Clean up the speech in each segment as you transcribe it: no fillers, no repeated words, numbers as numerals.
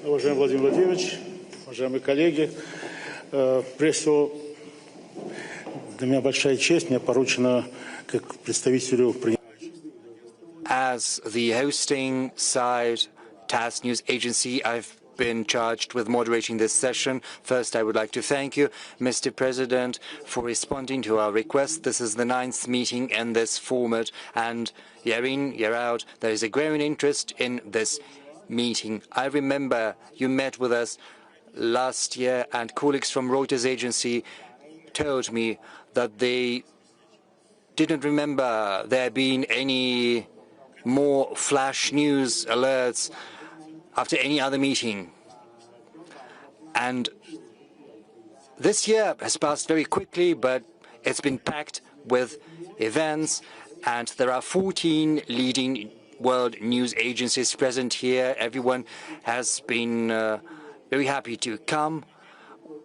Уважаемый Владимир Владимирович, уважаемые коллеги, прежде всего, для меня большая честь, мне поручено как представителю. As the hosting side TASS news agency, I've been charged with moderating this session. First, I would like to thank you, Mr. President, for responding to our request. This is the 9th meeting in this format, and year in, year out, there is a growing interest in this meeting. I remember you met with us last year, and colleagues from Reuters agency told me that they didn't remember there being any more flash news alerts after any other meeting. And this year has passed very quickly, but it's been packed with events, and there are 14 leading world news agencies present here. Everyone has been very happy to come.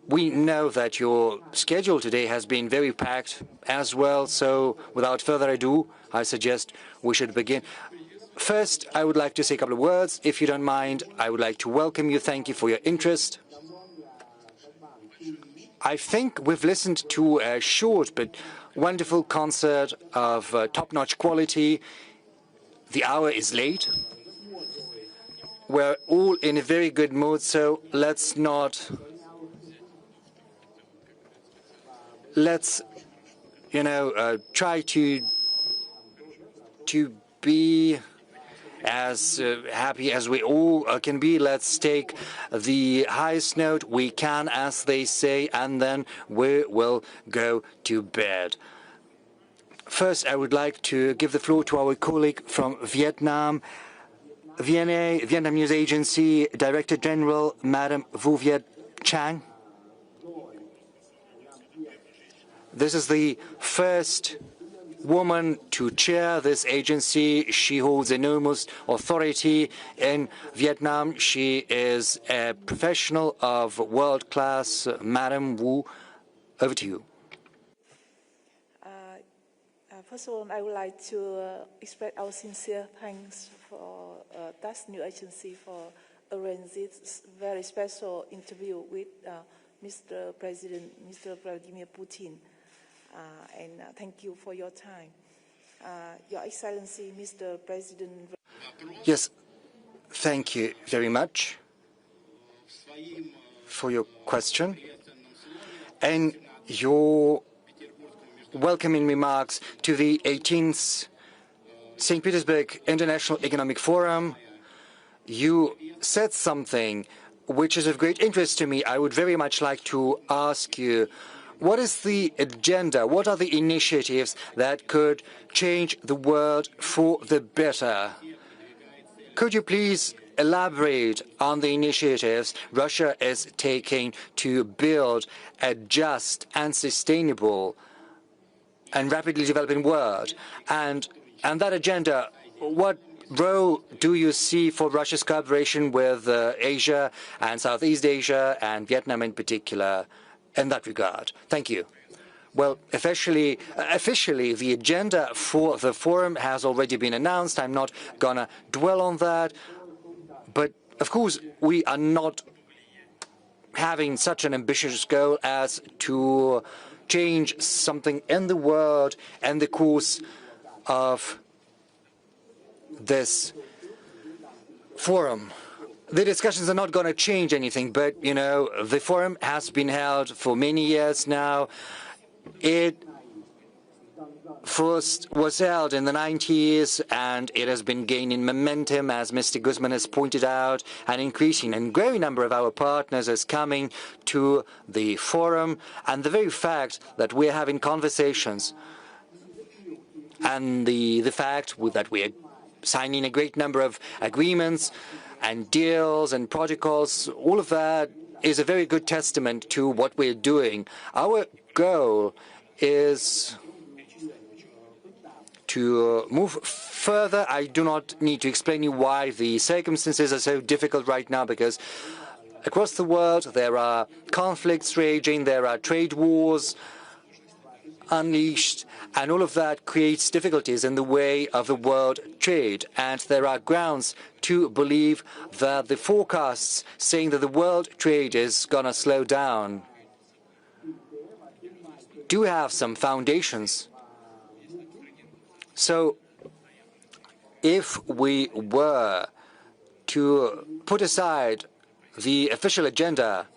We know that your schedule today has been very packed as well, so without further ado, I suggest we should begin. First, I would like to say a couple of words. If you don't mind, I would like to welcome you. Thank you for your interest. I think we've listened to a short but wonderful concert of top-notch quality. The hour is late. We're all in a very good mood, so let's try to be as happy as we all can be. Let's take the highest note we can, as they say, and then we will go to bed. First, I would like to give the floor to our colleague from Vietnam, VNA, Vietnam News Agency, Director General, Madam Vu Viet Chang. This is the first woman to chair this agency. She holds enormous authority in Vietnam. She is a professional of world class. Madam Wu, over to you. First of all, I would like to express our sincere thanks for TASS News Agency for arranging this very special interview with Mr. President, Mr. Vladimir Putin. And thank you for your time. Your Excellency, Mr. President. Yes, thank you very much for your question and your welcoming remarks to the 18th St. Petersburg International Economic Forum. You said something which is of great interest to me. I would very much like to ask you, what is the agenda? What are the initiatives that could change the world for the better? Could you please elaborate on the initiatives Russia is taking to build a just and sustainable and rapidly developing world? And that agenda, what role do you see for Russia's cooperation with Asia and Southeast Asia and Vietnam in particular in that regard? Thank you. Well, officially, the agenda for the forum has already been announced. I'm not going to dwell on that. But, of course, we are not having such an ambitious goal as to change something in the world in the course of this forum. The discussions are not going to change anything, but, you know, the forum has been held for many years now. It first was held in the 90s, and it has been gaining momentum, as Mr. Guzman has pointed out, an increasing and growing number of our partners is coming to the forum, and the very fact that we're having conversations and the fact that we are signing a great number of agreements and deals and protocols, all of that is a very good testament to what we're doing. Our goal is to move further. I do not need to explain you why the circumstances are so difficult right now, because across the world there are conflicts raging, there are trade wars. unleashed, and all of that creates difficulties in the way of the world trade. And there are grounds to believe that the forecasts saying that the world trade is going to slow down do have some foundations. So if we were to put aside the official agenda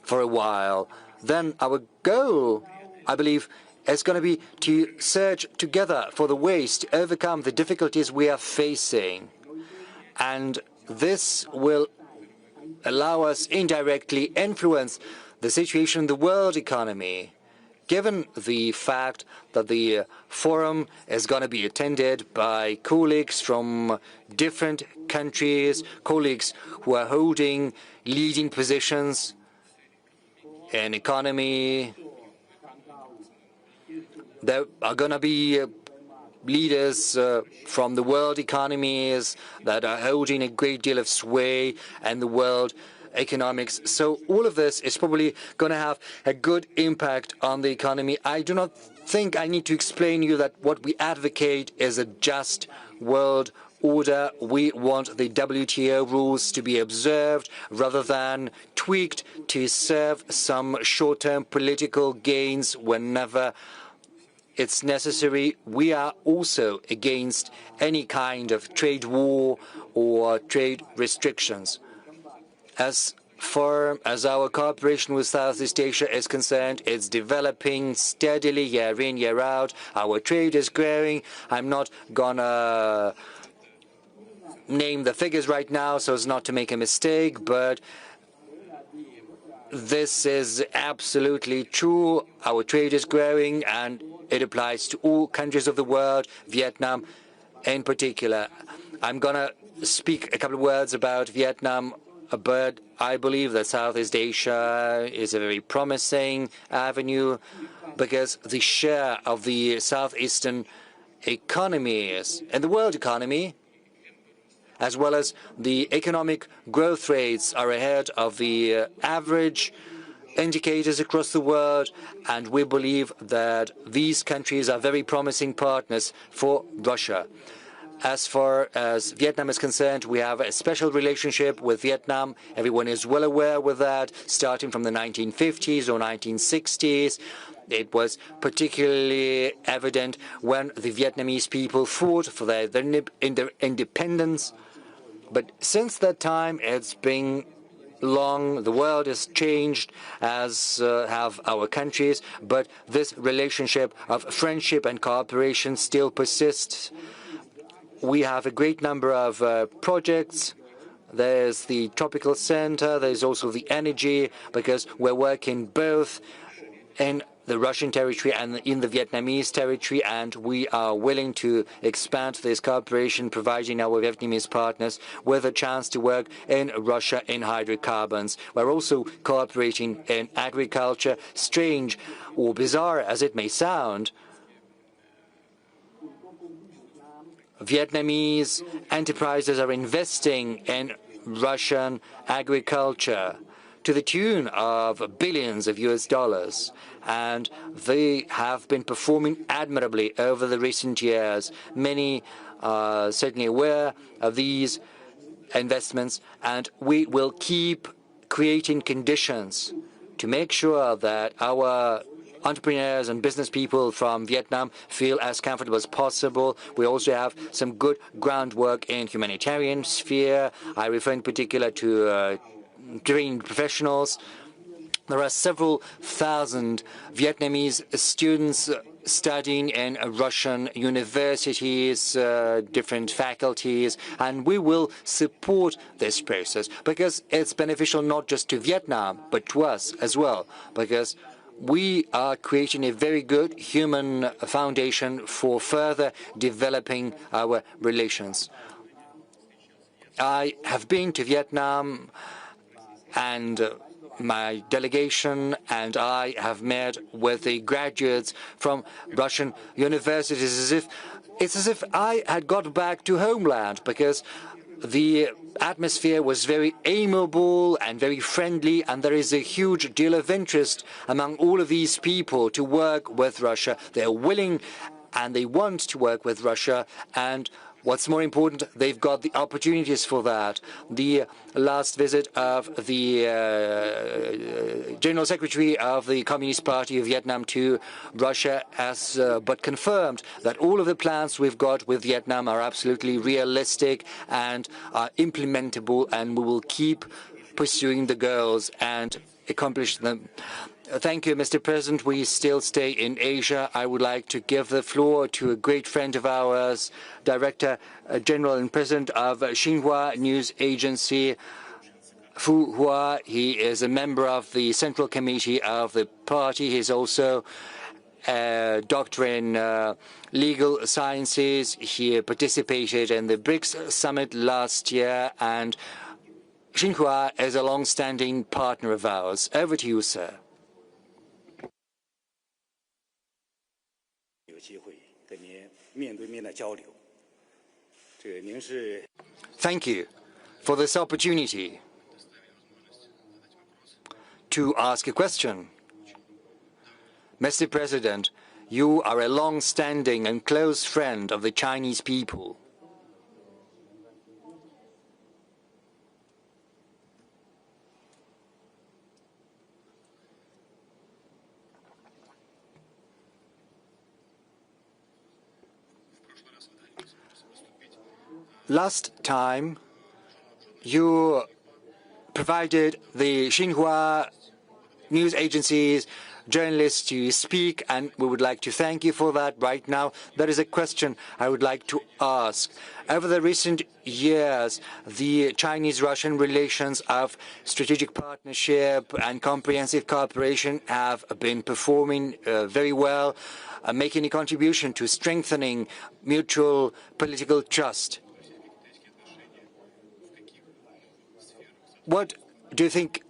for a while, then our goal, I believe, is going to be to search together for the ways to overcome the difficulties we are facing. And this will allow us indirectly influence the situation in the world economy. Given the fact that the forum is going to be attended by colleagues from different countries, colleagues who are holding leading positions in economy, there are going to be leaders from the world economies that are holding a great deal of sway in the world economics. So all of this is probably going to have a good impact on the economy. I do not think I need to explain to you that what we advocate is a just world order. We want the WTO rules to be observed rather than tweaked to serve some short-term political gains whenever it's necessary. We are also against any kind of trade war or trade restrictions. As far as our cooperation with Southeast Asia is concerned, it's developing steadily year in, year out. Our trade is growing. I'm not gonna name the figures right now so as not to make a mistake, but this is absolutely true. Our trade is growing, and it applies to all countries of the world, Vietnam in particular. I'm gonna speak a couple of words about Vietnam, but I believe that Southeast Asia is a very promising avenue because the share of the southeastern economies and the world economy, as well as the economic growth rates, are ahead of the average indicators across the world, and we believe that these countries are very promising partners for Russia. As far as Vietnam is concerned, we have a special relationship with Vietnam. Everyone is well aware with that, starting from the 1950s or 1960s. It was particularly evident when the Vietnamese people fought for their independence. But since that time, it's been long. The world has changed, as have our countries. But this relationship of friendship and cooperation still persists. We have a great number of projects. There's the tropical center. There's also the energy, because we're working both in the Russian territory and in the Vietnamese territory, and we are willing to expand this cooperation, providing our Vietnamese partners with a chance to work in Russia in hydrocarbons. We're also cooperating in agriculture. Strange or bizarre as it may sound, Vietnamese enterprises are investing in Russian agriculture to the tune of billions of US dollars, and they have been performing admirably over the recent years. Many are certainly aware of these investments, and we will keep creating conditions to make sure that our entrepreneurs and business people from Vietnam feel as comfortable as possible. We also have some good groundwork in humanitarian sphere. I refer in particular to trained professionals. There are several thousand Vietnamese students studying in Russian universities, different faculties, and we will support this process because it's beneficial not just to Vietnam, but to us as well, because we are creating a very good human foundation for further developing our relations. I have been to Vietnam, and my delegation and I have met with the graduates from Russian universities. It's as if I had got back to homeland, because the atmosphere was very amiable and very friendly, and there is a huge deal of interest among all of these people to work with Russia. They're willing and they want to work with Russia, and what's more important, they've got the opportunities for that. The last visit of the General Secretary of the Communist Party of Vietnam to Russia has but confirmed that all of the plans we've got with Vietnam are absolutely realistic and are implementable, and we will keep pursuing the goals and accomplish them. Thank you, Mr. President. We still stay in Asia. I would like to give the floor to a great friend of ours, Director General and President of Xinhua News Agency, Fu Hua. He is a member of the Central Committee of the party. He's also a doctor in legal sciences. He participated in the BRICS summit last year, and Xinhua is a long-standing partner of ours. Over to you, sir. Thank you for this opportunity to ask a question. Mr. President, you are a long-standing and close friend of the Chinese people. Last time, you provided the Xinhua news agencies journalists to speak, and we would like to thank you for that. Right now, there is a question I would like to ask. Over the recent years, the Chinese-Russian relations of strategic partnership and comprehensive cooperation have been performing very well, making a contribution to strengthening mutual political trust. What do you think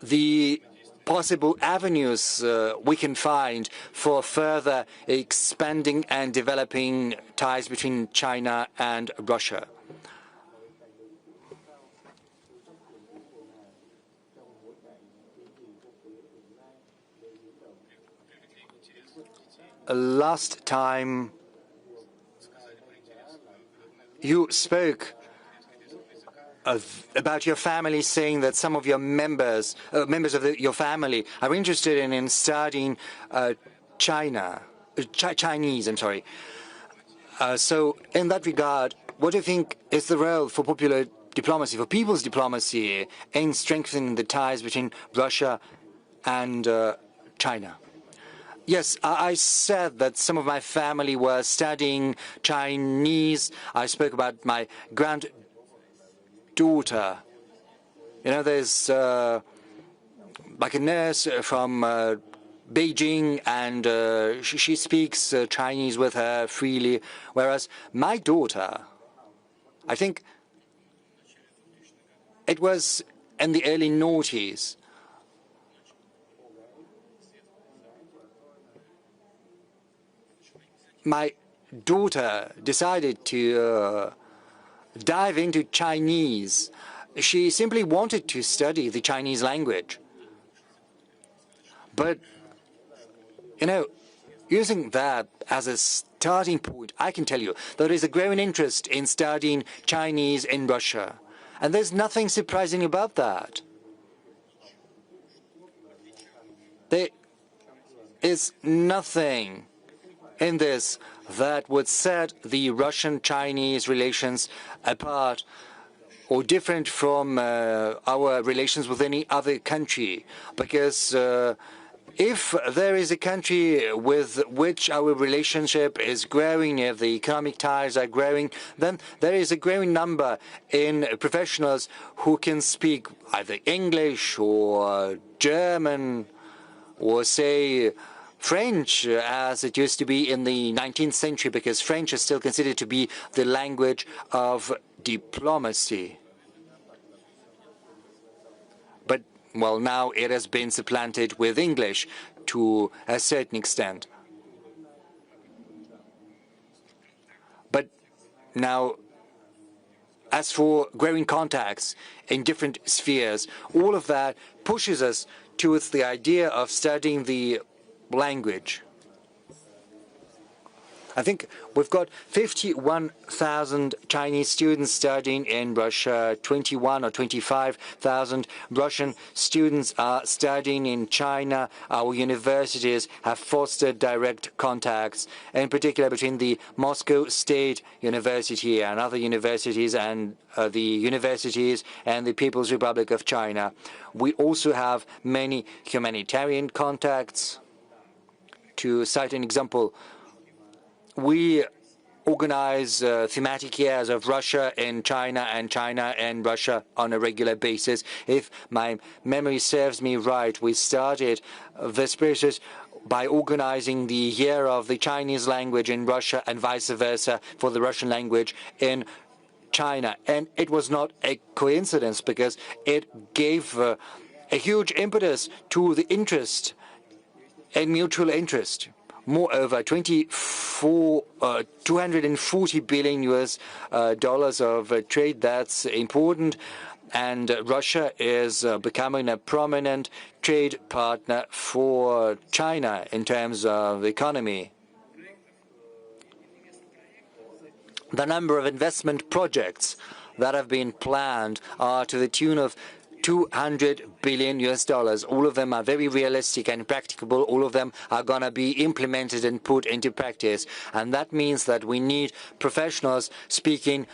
the possible avenues we can find for further expanding and developing ties between China and Russia? Last time you spoke about your family, saying that some of your members of your family are interested in studying Chinese. I'm sorry. So, in that regard, what do you think is the role for popular diplomacy, for people's diplomacy, in strengthening the ties between Russia and China? Yes, I said that some of my family were studying Chinese. I spoke about my granddaughter. You know, there's like a nurse from Beijing, and she speaks Chinese with her freely, whereas my daughter, I think it was in the early noughties, my daughter decided to dive into Chinese. She simply wanted to study the Chinese language. But, you know, using that as a starting point, I can tell you there is a growing interest in studying Chinese in Russia. And there's nothing surprising about that. There is nothing in this that would set the Russian-Chinese relations apart or different from our relations with any other country. Because if there is a country with which our relationship is growing, if the economic ties are growing, then there is a growing number in professionals who can speak either English or German or, say, French, as it used to be in the 19th century, because French is still considered to be the language of diplomacy. But, well, now it has been supplanted with English to a certain extent. But now as for growing contacts in different spheres, all of that pushes us towards the idea of studying the language. I think we've got 51,000 Chinese students studying in Russia, 21 or 25,000 Russian students are studying in China. Our universities have fostered direct contacts, in particular between the Moscow State University and other universities and the universities and the People's Republic of China. We also have many humanitarian contacts. To cite an example, we organize thematic years of Russia in China and China and Russia on a regular basis. If my memory serves me right, we started this process by organizing the year of the Chinese language in Russia and vice versa for the Russian language in China. And it was not a coincidence because it gave a huge impetus to the interest and mutual interest. Moreover, 240 billion US dollars of trade, that's important. And Russia is becoming a prominent trade partner for China in terms of the economy. The number of investment projects that have been planned are to the tune of 200 billion US dollars. All of them are very realistic and practicable. All of them are going to be implemented and put into practice. And that means that we need professionals speaking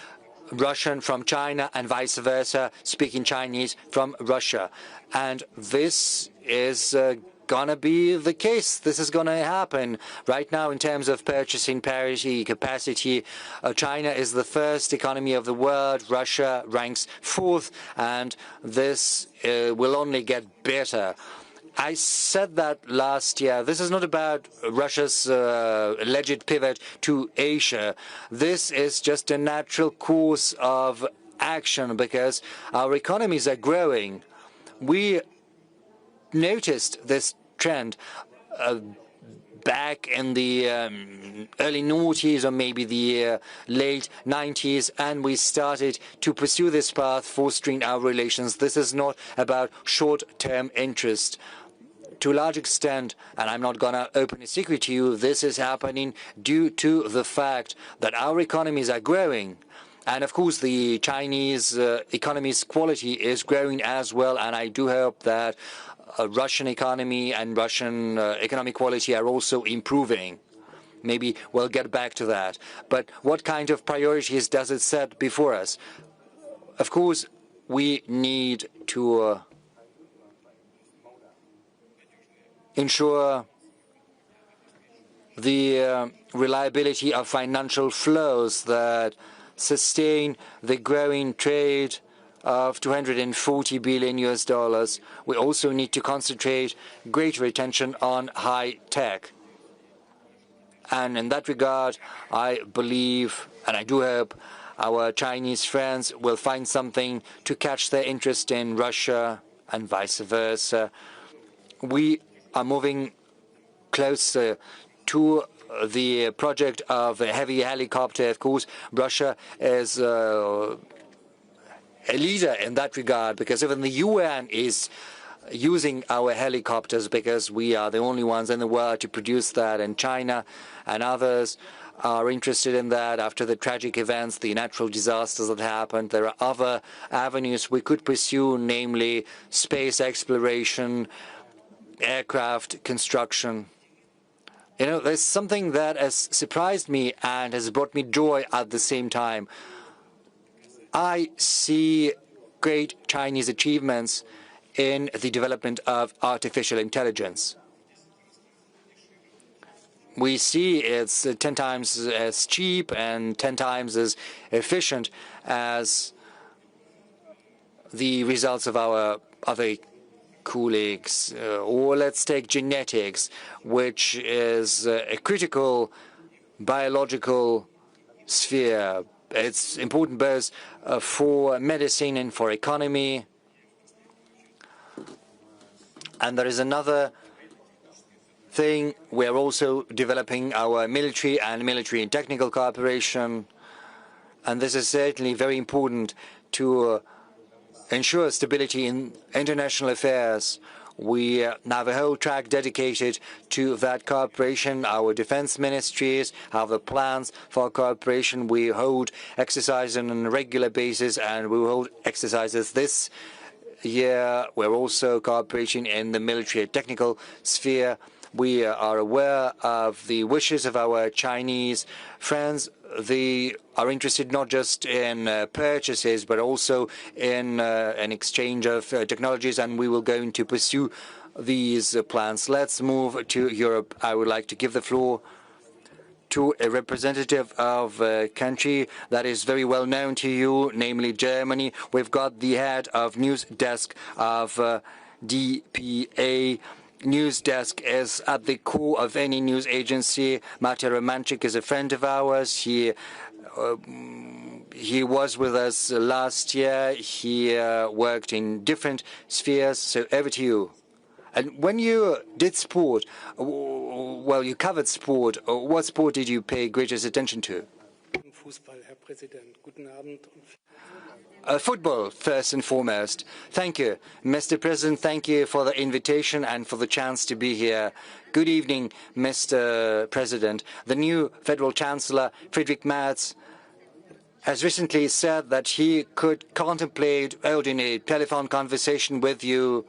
Russian from China and vice versa, speaking Chinese from Russia. And this is going to be the case. This is going to happen. Right now, in terms of purchasing parity capacity, China is the first economy of the world. Russia ranks fourth, and this will only get better. I said that last year. This is not about Russia's alleged pivot to Asia. This is just a natural course of action because our economies are growing. We noticed this trend back in the early noughties or maybe the late 90s, and we started to pursue this path, fostering our relations. This is not about short-term interest. To a large extent, and I'm not going to open a secret to you, this is happening due to the fact that our economies are growing. And of course, the Chinese economy's quality is growing as well, and I do hope that Russian economy and Russian economic quality are also improving. Maybe we'll get back to that. But what kind of priorities does it set before us? Of course, we need to ensure the reliability of financial flows that sustain the growing trade of 240 billion US dollars. We also need to concentrate greater attention on high tech. And in that regard, I believe, and I do hope, our Chinese friends will find something to catch their interest in Russia and vice versa. We are moving closer to the project of a heavy helicopter. Of course, Russia is a leader in that regard, because even the UN is using our helicopters because we are the only ones in the world to produce that, and China and others are interested in that after the tragic events, the natural disasters that happened. There are other avenues we could pursue, namely space exploration, aircraft construction. You know, there's something that has surprised me and has brought me joy at the same time. I see great Chinese achievements in the development of artificial intelligence. We see it's 10 times as cheap and 10 times as efficient as the results of our other colleagues. Or let's take genetics, which is a critical biological sphere. It's important both for medicine and for economy. And there is another thing. We're also developing our military and technical cooperation. And this is certainly very important to ensure stability in international affairs. We have a whole track dedicated to that cooperation. Our defense ministries have the plans for cooperation. We hold exercises on a regular basis, and we will hold exercises this year. We're also cooperating in the military and technical sphere. We are aware of the wishes of our Chinese friends. They are interested not just in purchases, but also in an exchange of technologies, and we will going to pursue these plans. Let's move to Europe. I would like to give the floor to a representative of a country that is very well known to you, namely Germany. We've got the head of news desk of DPA. News desk is at the core of any news agency. Matej Romanchik is a friend of ours. He was with us last year. He worked in different spheres. So over to you. And when you did sport, well, you covered sport. What sport did you pay greatest attention to? Football, first and foremost. Thank you, Mr. President. Thank you for the invitation and for the chance to be here. Good evening, Mr. President. The new Federal Chancellor, Friedrich Merz, has recently said that he could contemplate holding a telephone conversation with you.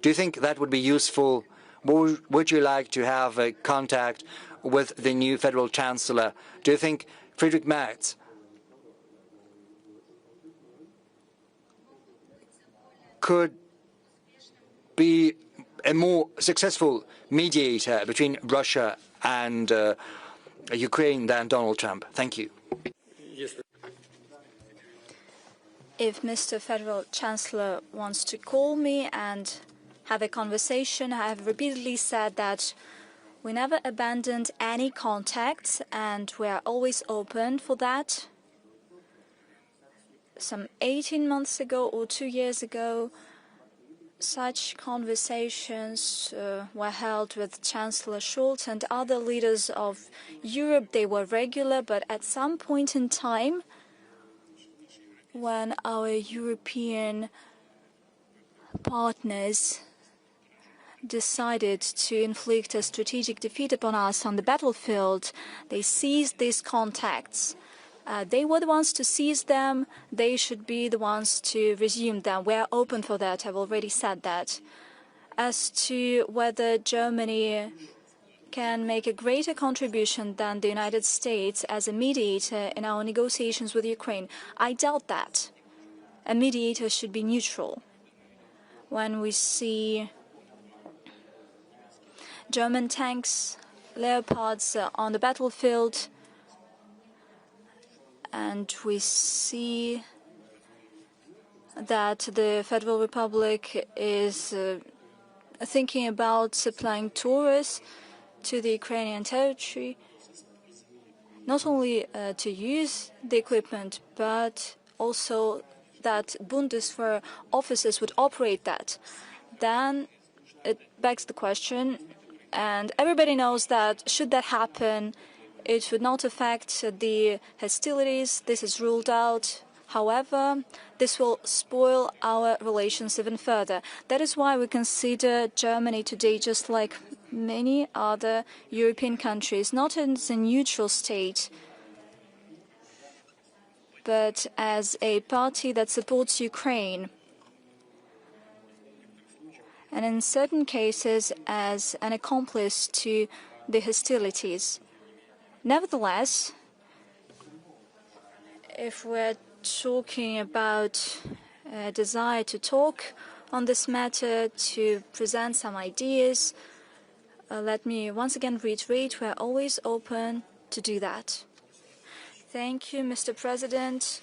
Do you think that would be useful? Would you like to have a contact with the new Federal Chancellor? Do you think Friedrich Merz could be a more successful mediator between Russia and Ukraine than Donald Trump? Thank you. If Mr. Federal Chancellor wants to call me and have a conversation, I have repeatedly said that we never abandoned any contacts and we are always open for that. Some 18 months ago or 2 years ago, such conversations were held with Chancellor Scholz and other leaders of Europe. They were regular, but at some point in time, when our European partners decided to inflict a strategic defeat upon us on the battlefield, they seized these contacts. They were the ones to seize them. They should be the ones to resume them. We are open for that. I've already said that. As to whether Germany can make a greater contribution than the United States as a mediator in our negotiations with Ukraine, I doubt that. A mediator should be neutral. When we see German tanks, Leopards on the battlefield, and we see that the Federal Republic is thinking about supplying Taurus to the Ukrainian territory, not only to use the equipment, but also that Bundeswehr officers would operate that. Then it begs the question, and everybody knows that should that happen, it would not affect the hostilities. This is ruled out. However, this will spoil our relations even further. That is why we consider Germany today, just like many other European countries, not as a neutral state, but as a party that supports Ukraine, and in certain cases as an accomplice to the hostilities. Nevertheless, if we're talking about a desire to talk on this matter, to present some ideas, let me once again reiterate, we're always open to do that. Thank you, Mr. President.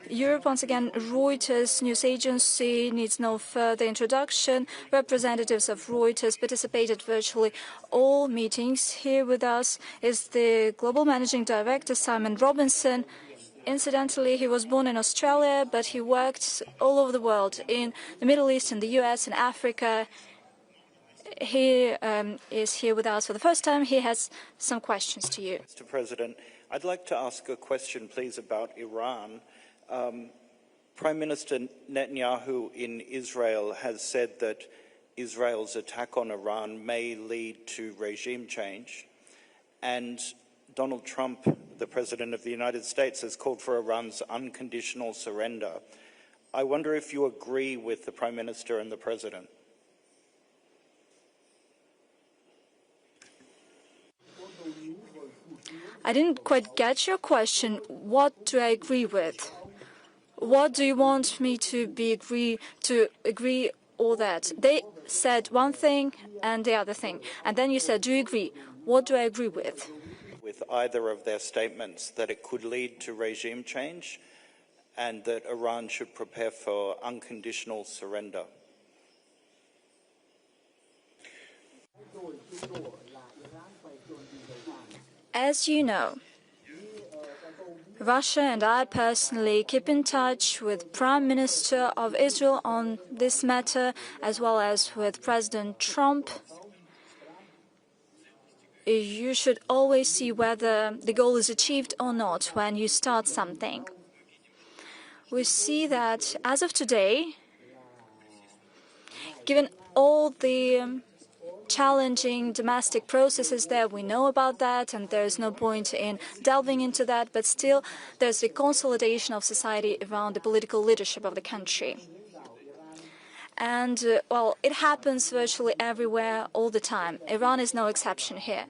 Europe, once again, Reuters news agency needs no further introduction. Representatives of Reuters participated virtually all meetings. Here with us is the Global Managing Director, Simon Robinson. Incidentally, he was born in Australia, but he worked all over the world, in the Middle East, in the US, in Africa. he is here with us for the first time. He has some questions to you. Mr. President, I'd like to ask a question, please, about Iran. Prime Minister Netanyahu in Israel has said that Israel's attack on Iran may lead to regime change, and Donald Trump, the President of the United States, has called for Iran's unconditional surrender. I wonder if you agree with the Prime Minister and the President. I didn't quite get your question. What do I agree with? What do you want me to agree all that? They said one thing and the other thing. And then you said, do you agree? What do I agree with? With either of their statements, that it could lead to regime change and that Iran should prepare for unconditional surrender. As you know, Russia and I personally keep in touch with Prime Minister of Israel on this matter, as well as with President Trump. You should always see whether the goal is achieved or not when you start something. We see that as of today, given all the challenging domestic processes there, we know about that, and there's no point in delving into that, but still there's a consolidation of society around the political leadership of the country. And, well, it happens virtually everywhere all the time. Iran is no exception here.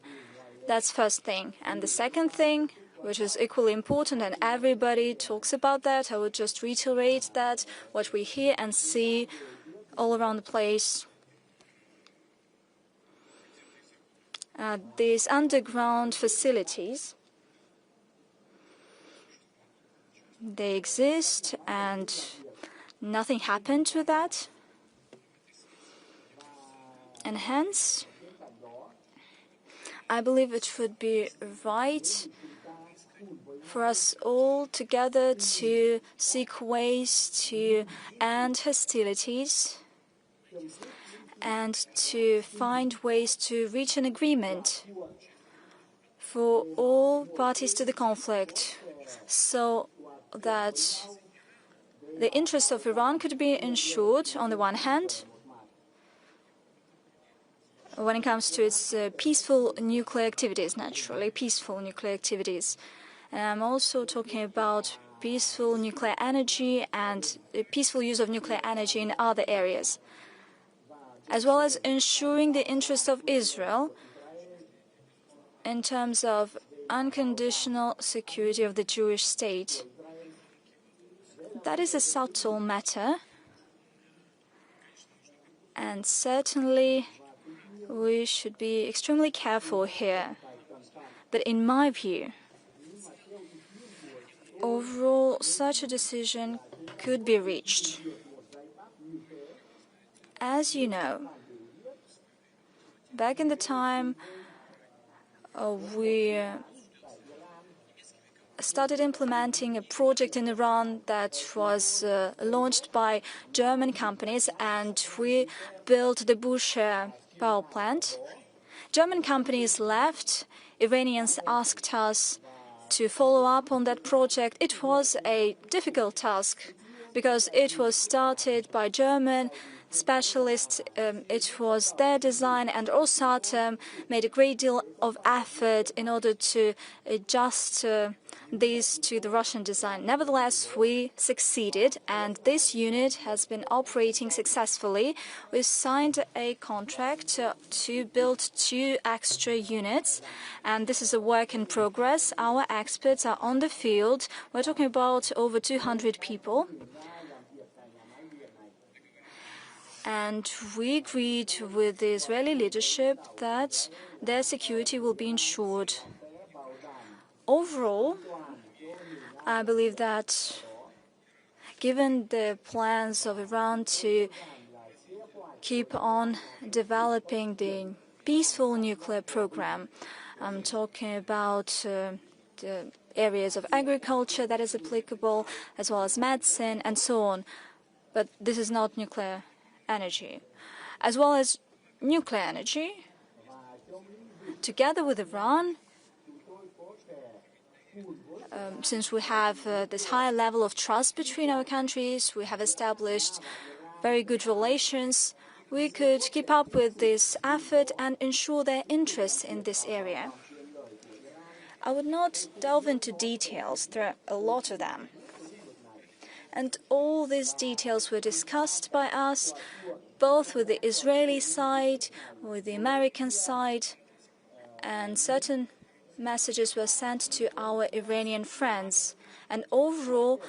That's first thing. And the second thing, which is equally important, and everybody talks about that, I would just reiterate that, what we hear and see all around the place. These underground facilities, they exist and nothing happened to that. And hence, I believe it would be right for us all together to seek ways to end hostilities and to find ways to reach an agreement for all parties to the conflict, so that the interests of Iran could be ensured on the one hand, when it comes to its peaceful nuclear activities, naturally, peaceful nuclear activities. And I'm also talking about peaceful nuclear energy and the peaceful use of nuclear energy in other areas, as well as ensuring the interests of Israel in terms of unconditional security of the Jewish state. That is a subtle matter, and certainly we should be extremely careful here. But in my view, overall, such a decision could be reached. As you know, back in the time we started implementing a project in Iran that was launched by German companies, and we built the Bushehr power plant. German companies left. Iranians asked us to follow up on that project. It was a difficult task because it was started by German specialists. It was their design, and Rosatom made a great deal of effort in order to adjust these to the Russian design. Nevertheless, we succeeded, and this unit has been operating successfully. We signed a contract to build 2 extra units, and this is a work in progress. Our experts are on the field. We're talking about over 200 people. And we agreed with the Israeli leadership that their security will be ensured. Overall, I believe that given the plans of Iran to keep on developing the peaceful nuclear program, I'm talking about the areas of agriculture that is applicable, as well as medicine and so on. But this is not nuclear energy, as well as nuclear energy, together with Iran, since we have this high level of trust between our countries, we have established very good relations, we could keep up with this effort and ensure their interests in this area. I would not delve into details, there are a lot of them. And all these details were discussed by us, both with the Israeli side, with the American side, and certain messages were sent to our Iranian friends. And overall,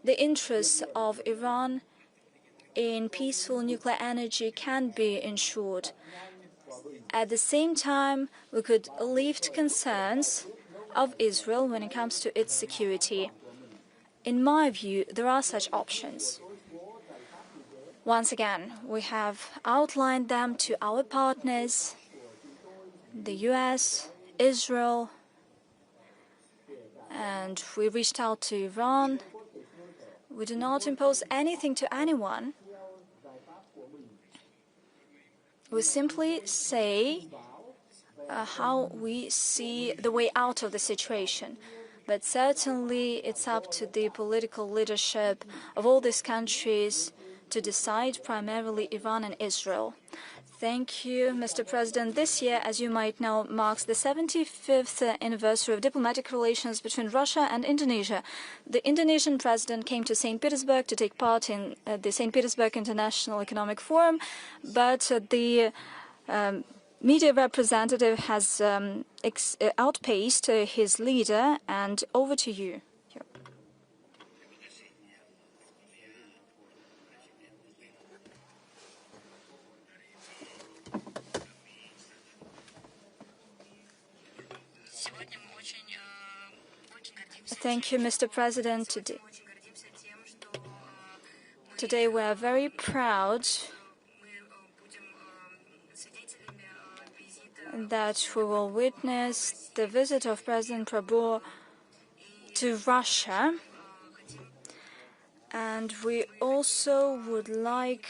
the interests of Iran in peaceful nuclear energy can be ensured. At the same time, we could lift concerns of Israel when it comes to its security. In my view, there are such options. Once again, we have outlined them to our partners, the US, Israel, and we reached out to Iran. We do not impose anything to anyone. We simply say how we see the way out of the situation. But certainly it's up to the political leadership of all these countries to decide, primarily Iran and Israel. Thank you, Mr. President. This year, as you might know, marks the 75th anniversary of diplomatic relations between Russia and Indonesia. The Indonesian president came to St. Petersburg to take part in the St. Petersburg International Economic Forum, but the media representative has outpaced his leader, and over to you. Thank you, Mr. President. Today we are very proud that we will witness the visit of President Prabhu to Russia, and we also would like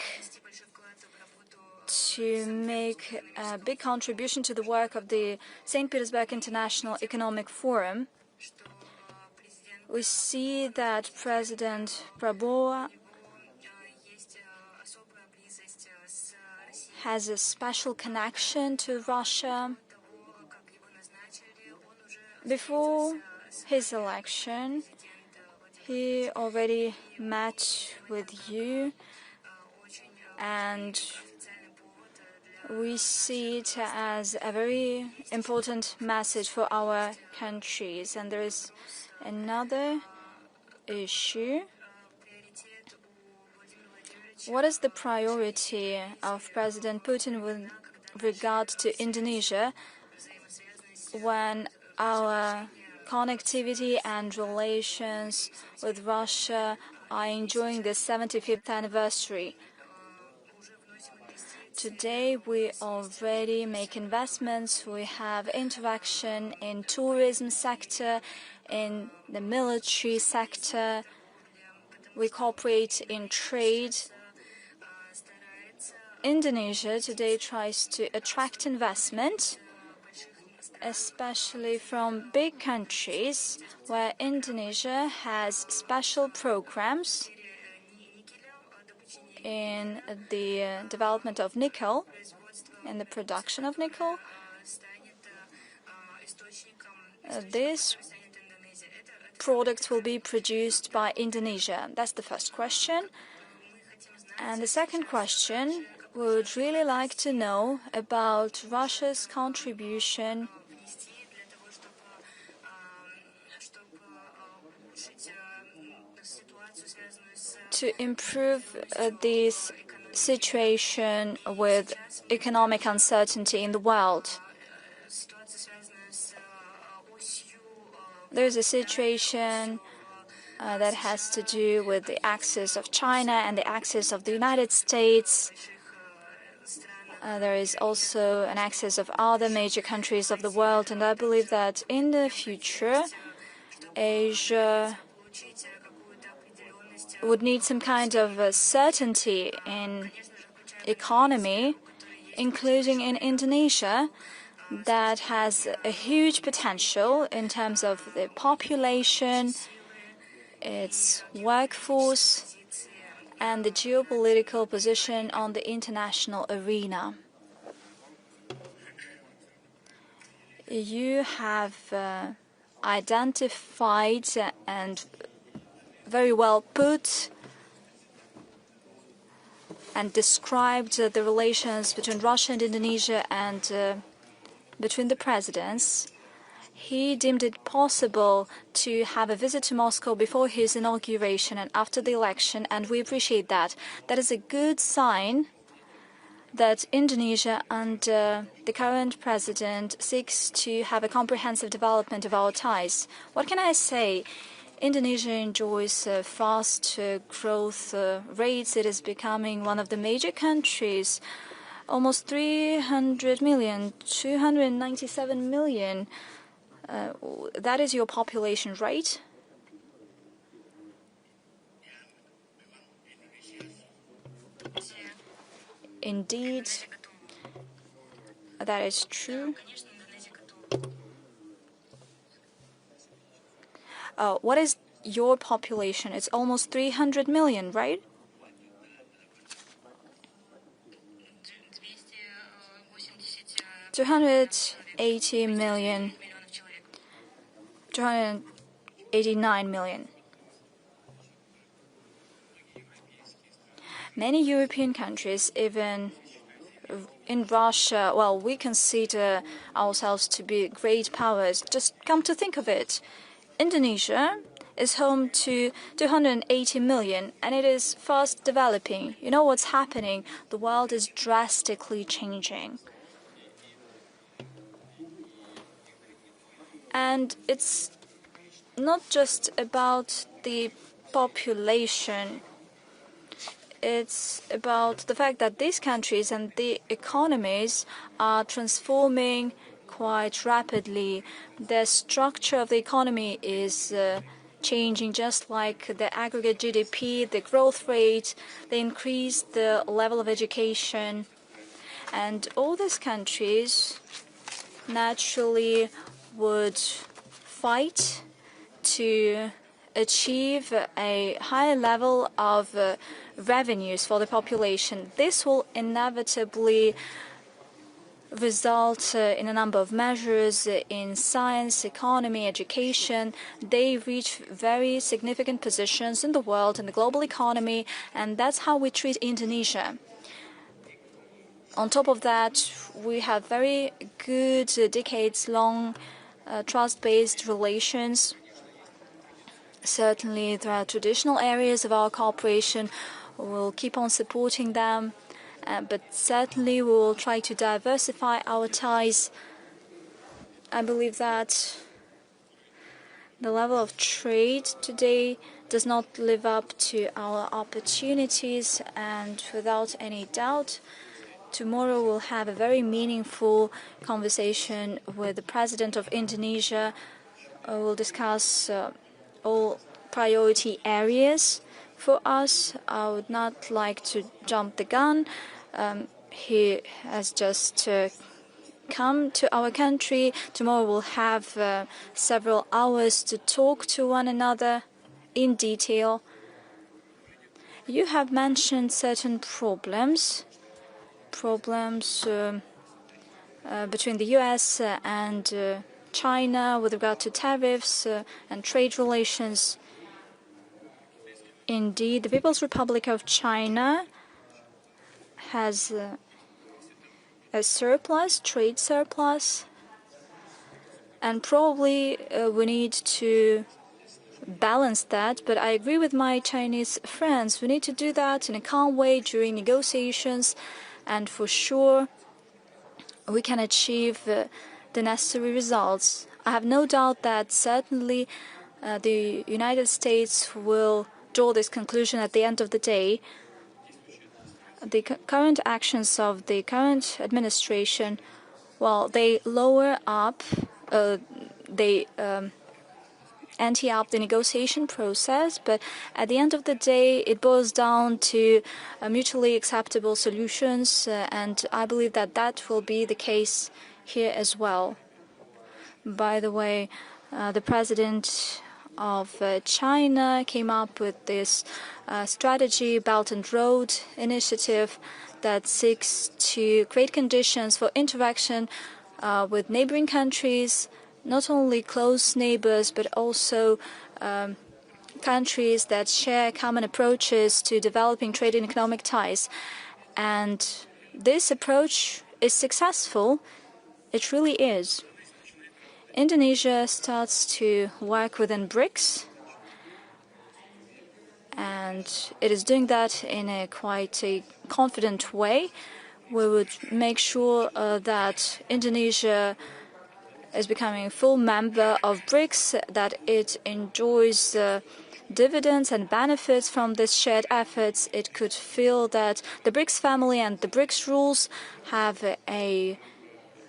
to make a big contribution to the work of the St. Petersburg International Economic Forum. We see that President Prabhu has a special connection to Russia. Before his election, he already met with you, and we see it as a very important message for our countries. And there is another issue. What is the priority of President Putin with regard to Indonesia when our connectivity and relations with Russia are enjoying the 75th anniversary? Today, we already make investments. We have interaction in tourism sector, in the military sector. We cooperate in trade. Indonesia today tries to attract investment, especially from big countries where Indonesia has special programs in the development of nickel, in the production of nickel. These products will be produced by Indonesia. That's the first question. And the second question, we would really like to know about Russia's contribution to improve this situation with economic uncertainty in the world. There's a situation that has to do with the axis of China and the axis of the United States. There is also an axis of other major countries of the world, and I believe that in the future, Asia would need some kind of certainty in economy including in Indonesia, that has a huge potential in terms of the population, its workforce, and the geopolitical position on the international arena. You have identified and very well put and described the relations between Russia and Indonesia and between the presidents. He deemed it possible to have a visit to Moscow before his inauguration and after the election, and we appreciate that. That is a good sign that Indonesia under the current president seeks to have a comprehensive development of our ties. What can I say? Indonesia enjoys fast growth rates. It is becoming one of the major countries. Almost 300 million, 297 million. That is your population, right? Indeed, that is true. What is your population? It's almost 300 million, right? $280 million, 289 million. Many European countries, even in Russia, well, we consider ourselves to be great powers. Just come to think of it, Indonesia is home to 280 million, and it is fast developing. You know what's happening? The world is drastically changing. And it's not just about the population. It's about the fact that these countries and the economies are transforming quite rapidly. The structure of the economy is changing, just like the aggregate GDP, the growth rate, the increase, the level of education. And all these countries naturally would fight to achieve a higher level of revenues for the population. This will inevitably result in a number of measures in science, economy, education. They reach very significant positions in the world, in the global economy, and that's how we treat Indonesia. On top of that, we have very good decades-long trust-based relations. Certainly, there are traditional areas of our cooperation. We'll keep on supporting them, but certainly we will try to diversify our ties. I believe that the level of trade today does not live up to our opportunities, and without any doubt, tomorrow we'll have a very meaningful conversation with the President of Indonesia. We'll discuss all priority areas for us. I would not like to jump the gun. He has just come to our country. Tomorrow we'll have several hours to talk to one another in detail. You have mentioned certain problems between the US and China with regard to tariffs and trade relations. Indeed, the People's Republic of China has a surplus, trade surplus, and probably we need to balance that. But I agree with my Chinese friends. We need to do that in a calm way during negotiations, and for sure we can achieve the necessary results. I have no doubt that certainly the United States will draw this conclusion at the end of the day. The current actions of the current administration, well, they lower up, they ante up the negotiation process, but at the end of the day, it boils down to mutually acceptable solutions, and I believe that that will be the case here as well. By the way, the president of China came up with this strategy, Belt and Road Initiative, that seeks to create conditions for interaction with neighboring countries, not only close neighbors, but also countries that share common approaches to developing trade and economic ties. And this approach is successful. It really is. Indonesia starts to work within BRICS, and it is doing that in a quite a confident way. We would make sure that Indonesia is becoming a full member of BRICS, that it enjoys dividends and benefits from this shared efforts. It could feel that the BRICS family and the BRICS rules have a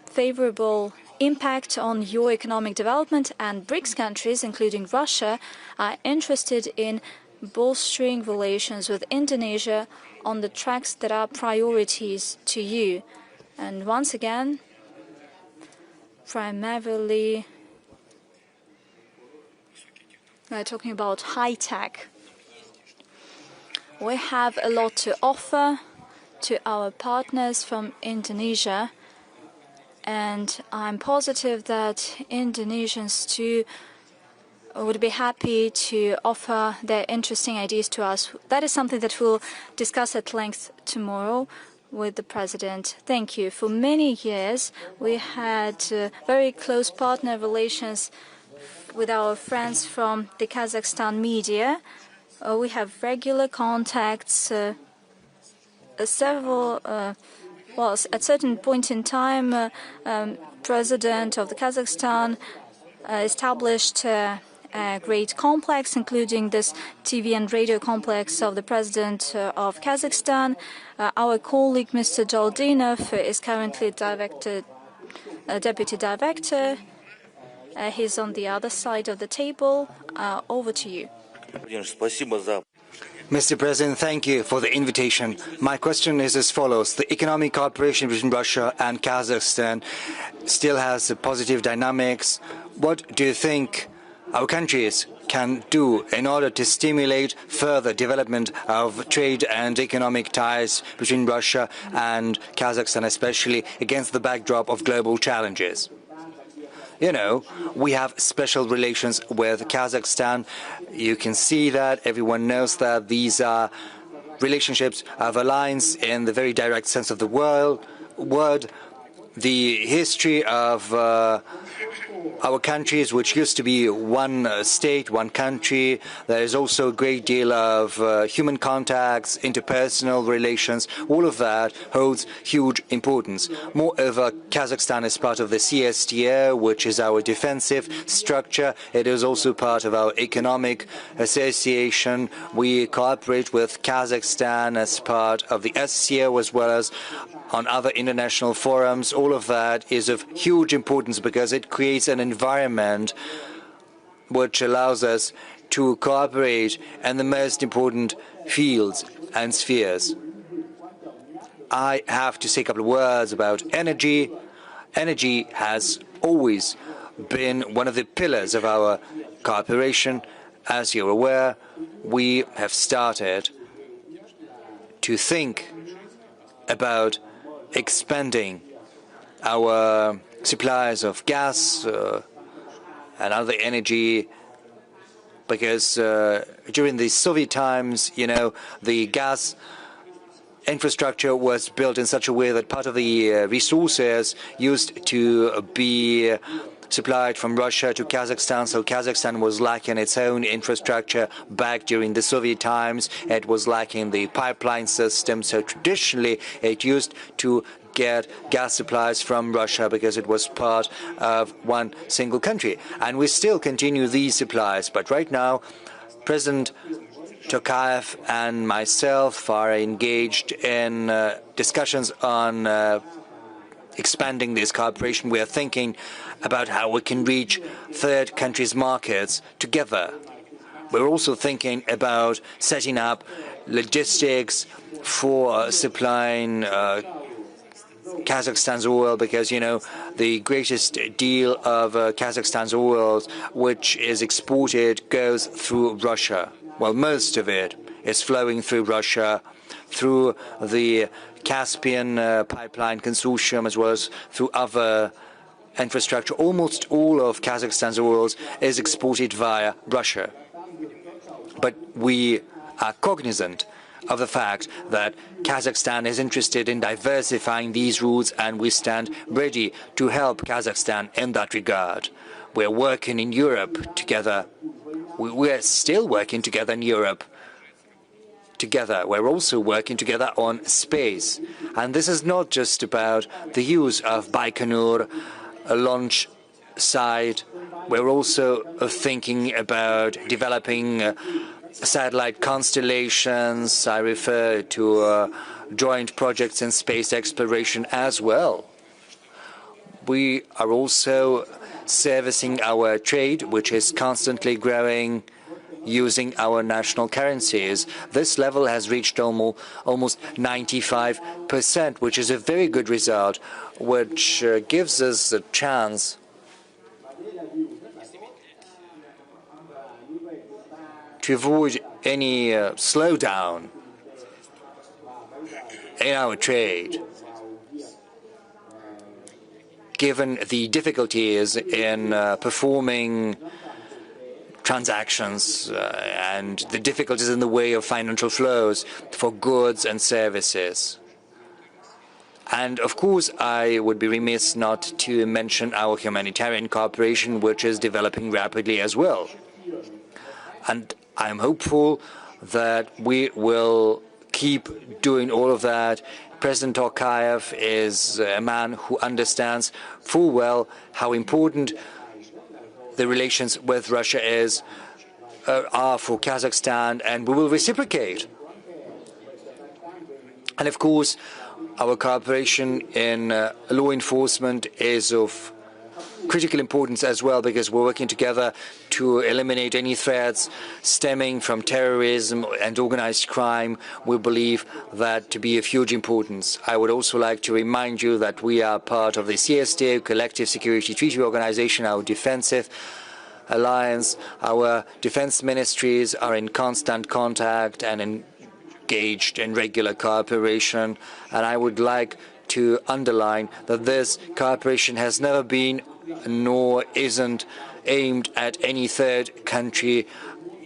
favorable impact on your economic development, and BRICS countries, including Russia, are interested in bolstering relations with Indonesia on the tracks that are priorities to you. And once again, primarily, we're talking about high tech. We have a lot to offer to our partners from Indonesia, and I'm positive that Indonesians too would be happy to offer their interesting ideas to us. That is something that we'll discuss at length tomorrow with the President. Thank you. For many years, we had very close partner relations with our friends from the Kazakhstan media. We have regular contacts. At certain point in time, President of the Kazakhstan established a great complex, including this TV and radio complex of the President of Kazakhstan. Our colleague, Mr. Doldinov, is currently Deputy Director. He's on the other side of the table. Over to you. Mr. President, thank you for the invitation. My question is as follows. The economic cooperation between Russia and Kazakhstan still has positive dynamics. What do you think our countries can do in order to stimulate further development of trade and economic ties between Russia and Kazakhstan, especially against the backdrop of global challenges? You know, we have special relations with Kazakhstan. You can see that. Everyone knows that these are relationships of alliance in the very direct sense of the word. The history of our countries, which used to be one state, one country. There is also a great deal of human contacts, interpersonal relations. All of that holds huge importance. Moreover, Kazakhstan is part of the CSTO, which is our defensive structure. It is also part of our economic association. We cooperate with Kazakhstan as part of the SCO as well as on other international forums. All of that is of huge importance because it creates an environment which allows us to cooperate in the most important fields and spheres. I have to say a couple of words about energy. Energy has always been one of the pillars of our cooperation. As you're aware, we have started to think about expanding our supplies of gas and other energy, because during the Soviet times, you know, the gas infrastructure was built in such a way that part of the resources used to be supplied from Russia to Kazakhstan, so Kazakhstan was lacking its own infrastructure back during the Soviet times. It was lacking the pipeline system, so traditionally it used to get gas supplies from Russia because it was part of one single country. And we still continue these supplies, but right now President Tokayev and myself are engaged in discussions on expanding this cooperation, we are thinking about how we can reach third countries' markets together. We're also thinking about setting up logistics for supplying Kazakhstan's oil, because, you know, the greatest deal of Kazakhstan's oil, which is exported, goes through Russia. Well, most of it is flowing through Russia, through the Caspian pipeline consortium, as well as through other infrastructure. Almost all of Kazakhstan's oil is exported via Russia. But we are cognizant of the fact that Kazakhstan is interested in diversifying these routes, and we stand ready to help Kazakhstan in that regard. We're working in Europe together. We're still working together in Europe together. We're also working together on space. And this is not just about the use of Baikonur launch site. We're also thinking about developing satellite constellations. I refer to joint projects in space exploration as well. We are also servicing our trade, which is constantly growing, using our national currencies. This level has reached almost 95%, which is a very good result, which gives us a chance to avoid any slowdown in our trade, given the difficulties in performing transactions and the difficulties in the way of financial flows for goods and services. And of course, I would be remiss not to mention our humanitarian cooperation, which is developing rapidly as well. And I'm hopeful that we will keep doing all of that. President Tokayev is a man who understands full well how important the relations with Russia are for Kazakhstan, and we will reciprocate. And of course, our cooperation in law enforcement is of critical importance as well, because we're working together to eliminate any threats stemming from terrorism and organized crime. We believe that to be of huge importance. I would also like to remind you that we are part of the CSTO, Collective Security Treaty Organization, our defensive alliance. Our defense ministries are in constant contact and engaged in regular cooperation. And I would like to underline that this cooperation has never been nor isn't aimed at any third country.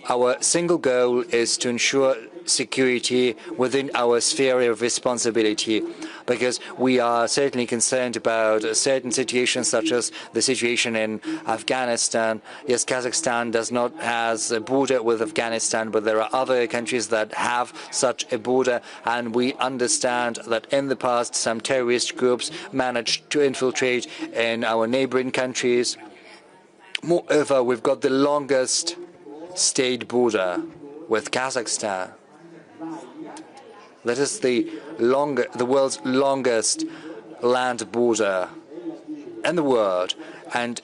Our single goal is to ensure security within our sphere of responsibility, because we are certainly concerned about certain situations, such as the situation in Afghanistan. Yes, Kazakhstan does not have a border with Afghanistan, but there are other countries that have such a border, and we understand that in the past some terrorist groups managed to infiltrate in our neighboring countries. Moreover, we've got the longest state border with Kazakhstan. That is the world's longest land border in the world, and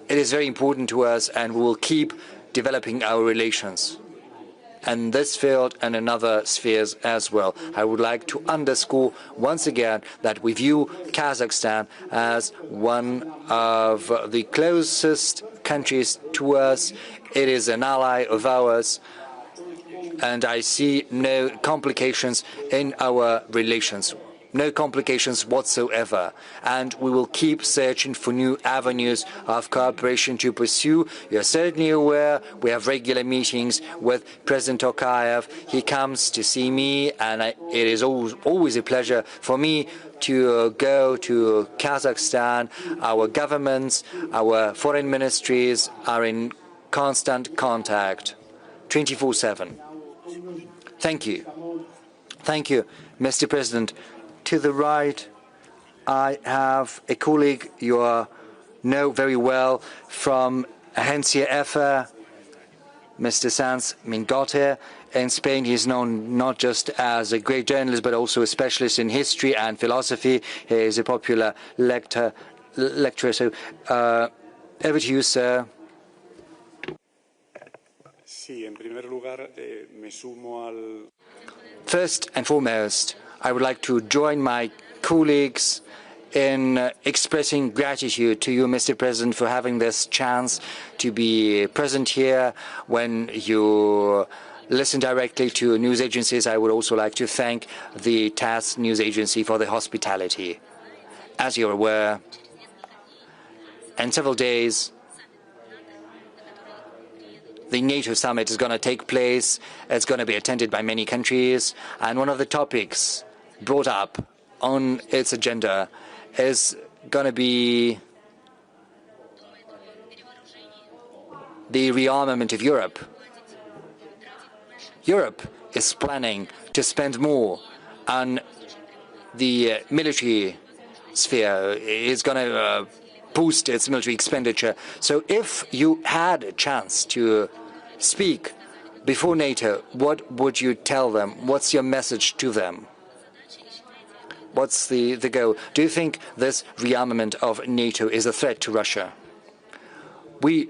it is very important to us, and we will keep developing our relations in this field and in other spheres as well. I would like to underscore once again that we view Kazakhstan as one of the closest countries to us. It is an ally of ours, and I see no complications in our relations, no complications whatsoever. And we will keep searching for new avenues of cooperation to pursue. You're certainly aware we have regular meetings with President Tokayev. He comes to see me, and it is always a pleasure for me to go to Kazakhstan. Our governments, our foreign ministries are in constant contact 24/7. Thank you. Thank you, Mr. President. To the right, I have a colleague you know very well from Agencia EFA, Mr. Sans Mingote, in Spain. He's known not just as a great journalist, but also a specialist in history and philosophy. He is a popular lecturer. So, over to you, sir. First and foremost, I would like to join my colleagues in expressing gratitude to you, Mr. President, for having this chance to be present here when you listen directly to news agencies. I would also like to thank the TASS news agency for the hospitality. As you're aware, in several days, the NATO summit is going to take place. It's going to be attended by many countries. And one of the topics brought up on its agenda is going to be the rearmament of Europe. Europe is planning to spend more on the military sphere. It's going to boost its military expenditure. So if you had a chance to speak before NATO, what would you tell them? What's your message to them? What's the goal? Do you think this rearmament of NATO is a threat to Russia? We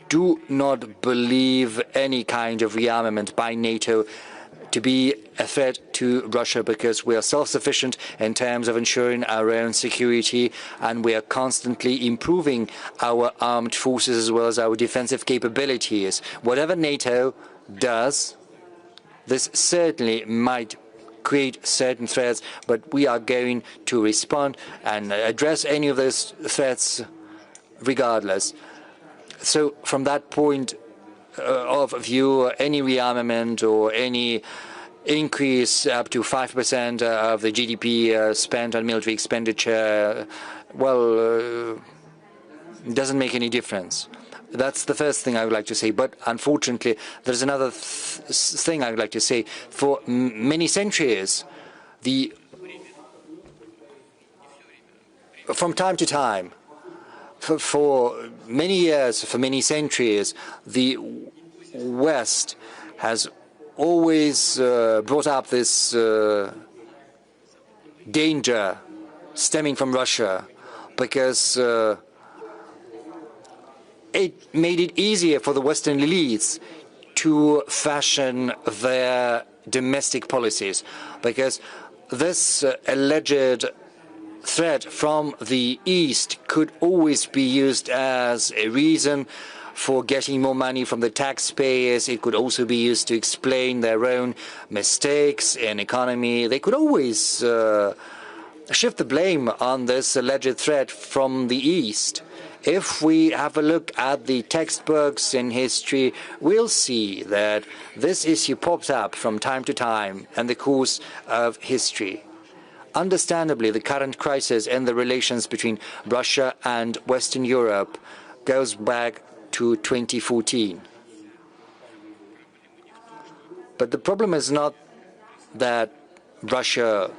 do not believe any kind of rearmament by NATO to be a threat to Russia, because we are self-sufficient in terms of ensuring our own security, and we are constantly improving our armed forces as well as our defensive capabilities. Whatever NATO does, this certainly might create certain threats, but we are going to respond and address any of those threats regardless. So from that point of view, any rearmament or any increase up to 5% of the GDP spent on military expenditure, well, doesn't make any difference. That's the first thing I would like to say. But unfortunately, there's another thing I would like to say. For many centuries, from time to time, for many years, for many centuries, the West has always brought up this danger stemming from Russia, because it made it easier for the Western elites to fashion their domestic policies, because this alleged threat from the East could always be used as a reason for getting more money from the taxpayers. It could also be used to explain their own mistakes in economy. They could always shift the blame on this alleged threat from the East. If we have a look at the textbooks in history, we'll see that this issue pops up from time to time in the course of history. Understandably, the current crisis in the relations between Russia and Western Europe goes back to 2014. But the problem is not that Russia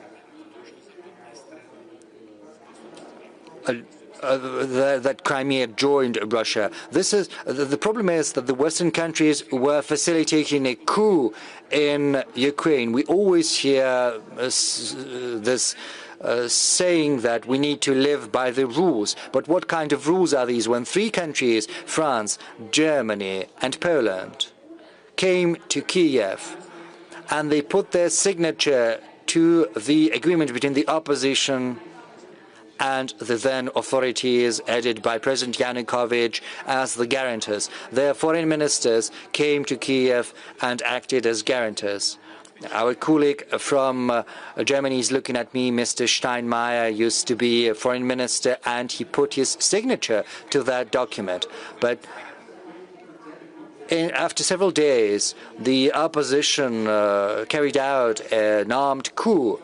that Crimea joined Russia. The problem is that the Western countries were facilitating a coup in Ukraine. We always hear this saying that we need to live by the rules. But what kind of rules are these when three countries, France, Germany, and Poland, came to Kiev and they put their signature to the agreement between the opposition and the then authorities headed by President Yanukovych as the guarantors? Their foreign ministers came to Kiev and acted as guarantors. Our colleague from Germany is looking at me. Mr. Steinmeier used to be a foreign minister, and he put his signature to that document. But after several days, the opposition carried out an armed coup,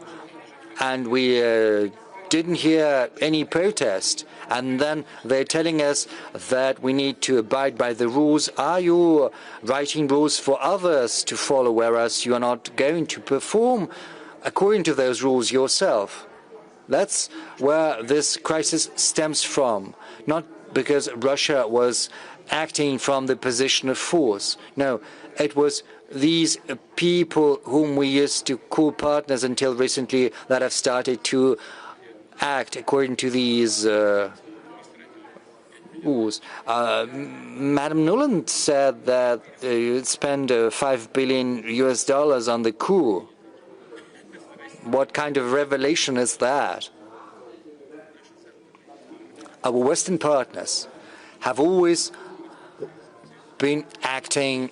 and we didn't hear any protest. And then they're telling us that we need to abide by the rules. Are you writing rules for others to follow, whereas you are not going to perform according to those rules yourself? That's where this crisis stems from. Not because Russia was acting from the position of force. No, it was these people whom we used to call partners until recently that have started to act according to these rules. Madam Nuland said that you'd spend $5 billion on the coup. What kind of revelation is that? Our Western partners have always been acting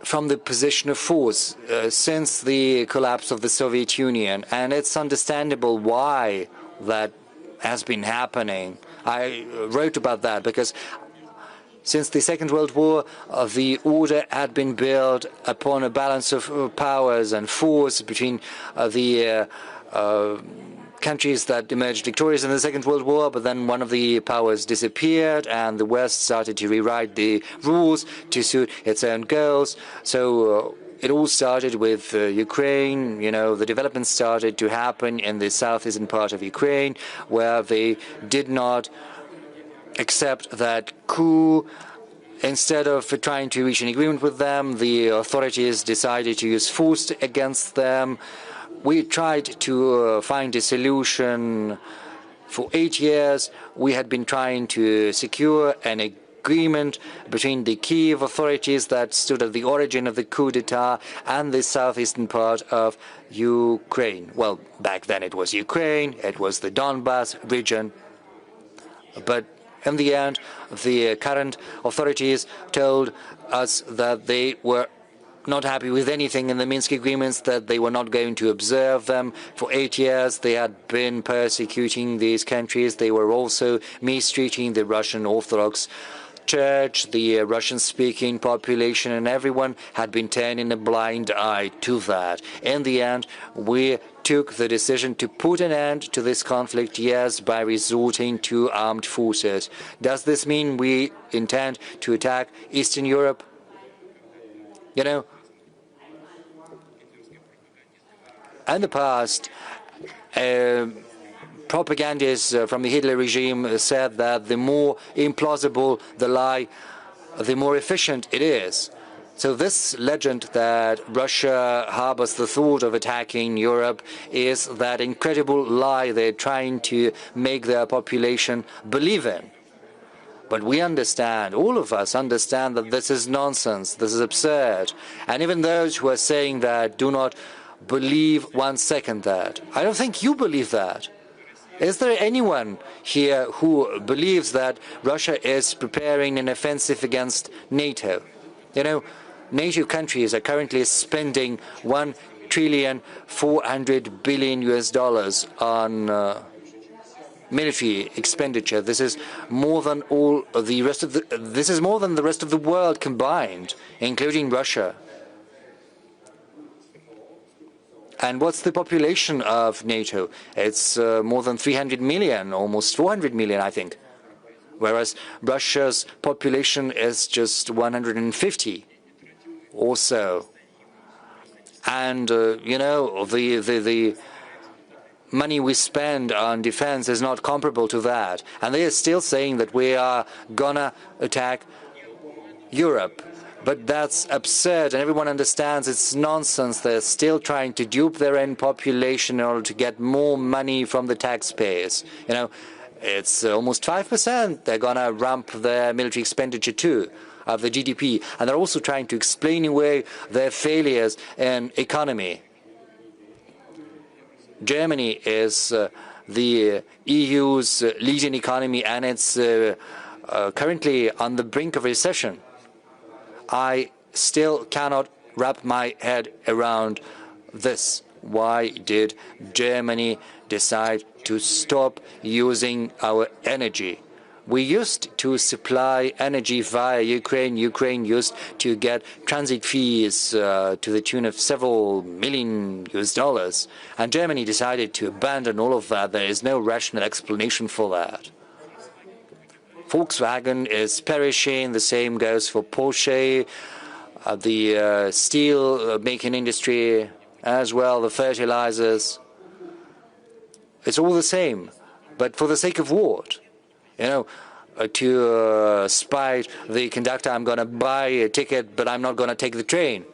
from the position of force since the collapse of the Soviet Union, and it's understandable why that has been happening. I wrote about that because since the Second World War, the order had been built upon a balance of powers and force between the countries that emerged victorious in the Second World War, but then one of the powers disappeared and the West started to rewrite the rules to suit its own goals. So it all started with Ukraine. You know, the development started to happen in the southeastern part of Ukraine, where they did not accept that coup. Instead of trying to reach an agreement with them, the authorities decided to use force against them. We tried to find a solution for 8 years. We had been trying to secure an agreement between the Kiev authorities that stood at the origin of the coup d'etat and the southeastern part of Ukraine. Well, back then it was Ukraine, it was the Donbas region. But in the end, the current authorities told us that they were not happy with anything in the Minsk agreements, that they were not going to observe them. For 8 years, they had been persecuting these countries. They were also mistreating the Russian Orthodox Church, the Russian-speaking population, and everyone had been turning a blind eye to that. In the end, we took the decision to put an end to this conflict, yes, by resorting to armed forces. Does this mean we intend to attack Eastern Europe? You know, in the past, propagandists from the Hitler regime said that the more implausible the lie, the more efficient it is. So this legend that Russia harbors the thought of attacking Europe is that incredible lie they're trying to make their population believe in. But we understand, all of us understand, that this is nonsense, this is absurd. And even those who are saying that do not believe 1 second that. I don't think you believe that. Is there anyone here who believes that Russia is preparing an offensive against NATO? You know, NATO countries are currently spending $1.4 trillion on military expenditure. This is more than all the rest of the rest of the world combined, including Russia. And what's the population of NATO? It's more than 300 million, almost 400 million, I think. Whereas Russia's population is just 150 or so. And, you know, the money we spend on defense is not comparable to that. And they are still saying that we are gonna attack Europe. But that's absurd, and everyone understands it's nonsense. They're still trying to dupe their own population in order to get more money from the taxpayers. You know, it's almost 5%. They're gonna ramp their military expenditure too of the GDP. And they're also trying to explain away their failures in economy. Germany is the EU's leading economy, and it's currently on the brink of recession. I still cannot wrap my head around this. Why did Germany decide to stop using our energy? We used to supply energy via Ukraine. Ukraine used to get transit fees to the tune of several million US dollars. And Germany decided to abandon all of that. There is no rational explanation for that. Volkswagen is perishing. The same goes for Porsche, the steel-making industry as well, the fertilizers. It's all the same. But for the sake of what? You know, to spite the conductor, I'm going to buy a ticket, but I'm not going to take the train.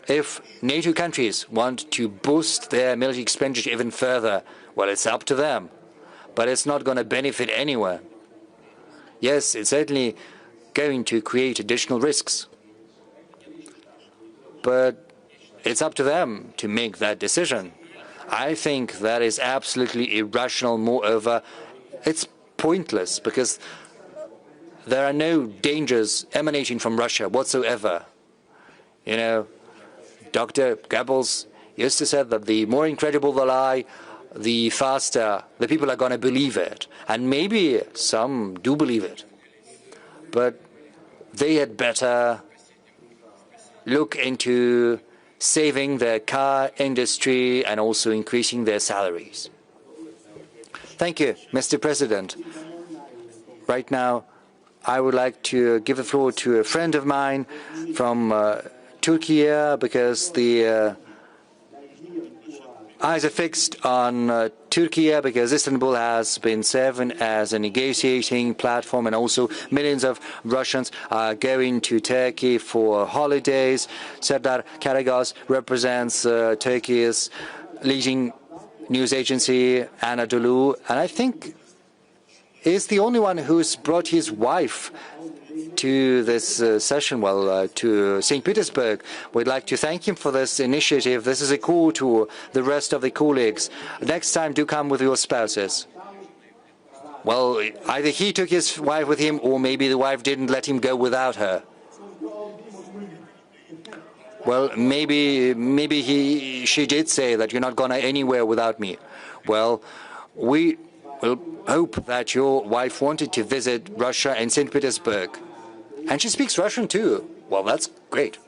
If NATO countries want to boost their military expenditure even further, well, it's up to them. But it's not going to benefit anyone. Yes, it's certainly going to create additional risks. But it's up to them to make that decision. I think that is absolutely irrational. Moreover, it's pointless because there are no dangers emanating from Russia whatsoever. You know, Dr. Goebbels used to say that the more incredible the lie, the faster the people are going to believe it. And maybe some do believe it. But they had better look into saving their car industry and also increasing their salaries. Thank you, Mr. President. Right now, I would like to give the floor to a friend of mine from Turkey, because the eyes are fixed on Turkey, because Istanbul has been serving as a negotiating platform, and also millions of Russians are going to Turkey for holidays. Serdar Karagöz represents Turkey's leading news agency, Anadolu, and I think is the only one who's brought his wife to this session, to St. Petersburg. We'd like to thank him for this initiative. This is a call to the rest of the colleagues. Next time, do come with your spouses. Well, either he took his wife with him, or maybe the wife didn't let him go without her. Well, maybe she did say that you're not going anywhere without me. Well, we will hope that your wife wanted to visit Russia and St. Petersburg. And she speaks Russian too. Well, that's great.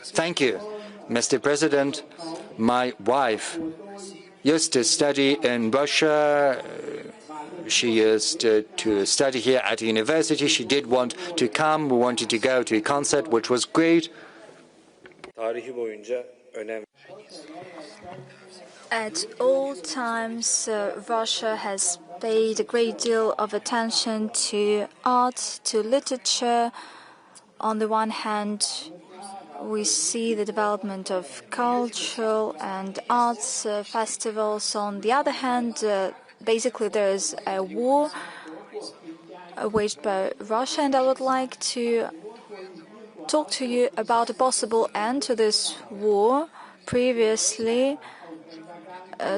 Thank you, Mr. President. My wife used to study in Russia. She used to study here at the university. She did want to come. We wanted to go to a concert, which was great. At all times, Russia has paid a great deal of attention to art, to literature. On the one hand, we see the development of cultural and arts festivals. On the other hand, basically there is a war waged by Russia, and I would like to talk to you about a possible end to this war. Previously,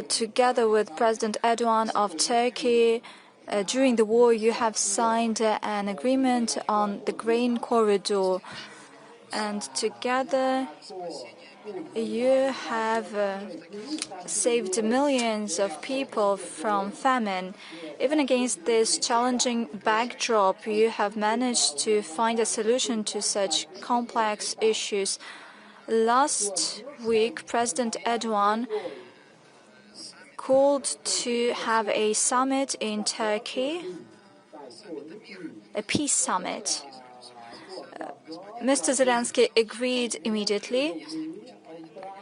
together with President Erdogan of Turkey, during the war, you have signed an agreement on the grain corridor, and together you have saved millions of people from famine. Even against this challenging backdrop, you have managed to find a solution to such complex issues. Last week, President Erdogan called to have a summit in Turkey, a peace summit. Mr. Zelensky agreed immediately.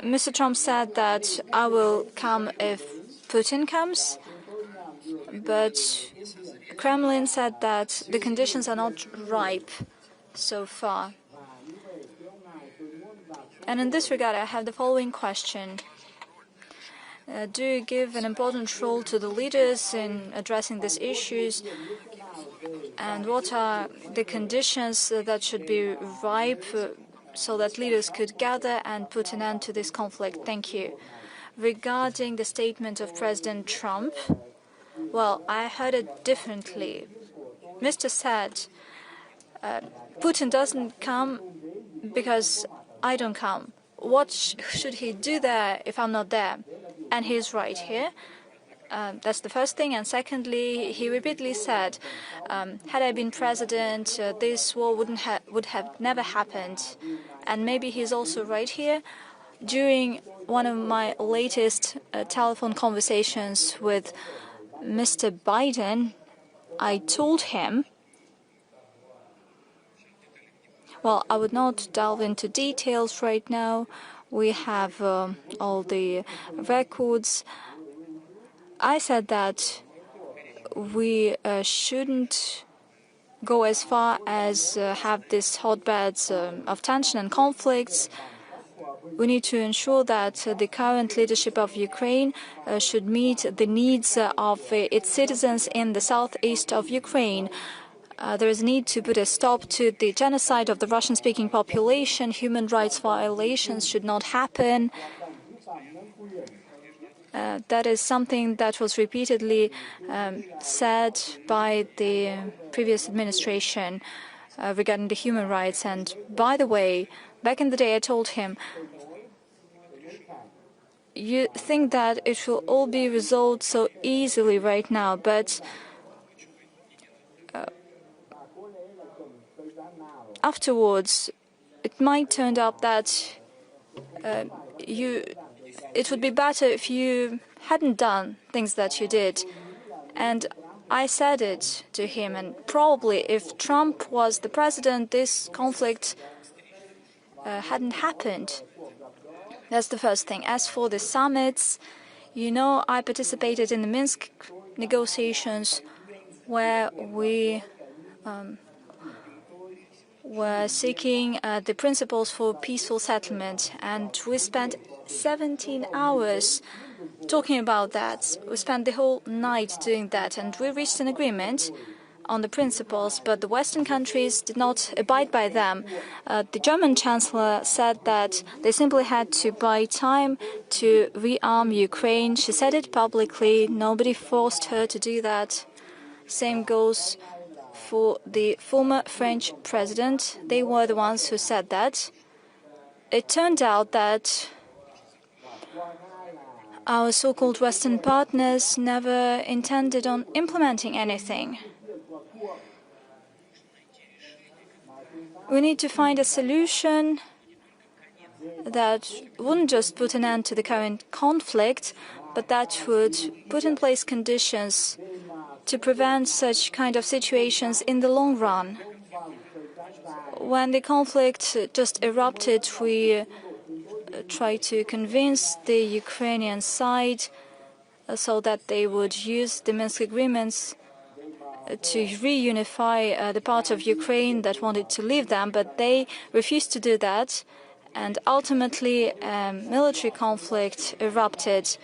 Mr. Trump said that I will come if Putin comes, but Kremlin said that the conditions are not ripe so far. And in this regard, I have the following question. Do you give an important role to the leaders in addressing these issues? And what are the conditions that should be ripe so that leaders could gather and put an end to this conflict? Thank you. Regarding the statement of President Trump, well, I heard it differently. Mr. said, Putin doesn't come because I don't come. What should he do there if I'm not there? And he's right here. That's the first thing. And secondly, he repeatedly said, had I been president, this war would have never happened. And maybe he's also right here. During one of my latest telephone conversations with Mr. Biden, I told him, well, I would not delve into details right now. We have all the records. I said that we shouldn't go as far as have these hotbeds of tension and conflicts. We need to ensure that the current leadership of Ukraine should meet the needs of its citizens in the southeast of Ukraine. There is a need to put a stop to the genocide of the Russian-speaking population. Human rights violations should not happen. That is something that was repeatedly said by the previous administration regarding the human rights. And by the way, back in the day I told him, you think that it will all be resolved so easily right now, but afterwards it might turn out that it would be better if you hadn't done things that you did. And I said it to him, and probably if Trump was the president, this conflict hadn't happened. That's the first thing. As for the summits, you know, I participated in the Minsk negotiations where we were seeking the principles for peaceful settlement, and we spent 17 hours talking about that. We spent the whole night doing that, and we reached an agreement on the principles, but the Western countries did not abide by them. The German Chancellor said that they simply had to buy time to rearm Ukraine. She said it publicly. Nobody forced her to do that. Same goes for the former French president. They were the ones who said that. It turned out that our so-called Western partners never intended on implementing anything. We need to find a solution that wouldn't just put an end to the current conflict, but that would put in place conditions to prevent such kind of situations in the long run. When the conflict just erupted, we tried to convince the Ukrainian side so that they would use the Minsk agreements to reunify the part of Ukraine that wanted to leave them, but they refused to do that, and ultimately a military conflict erupted.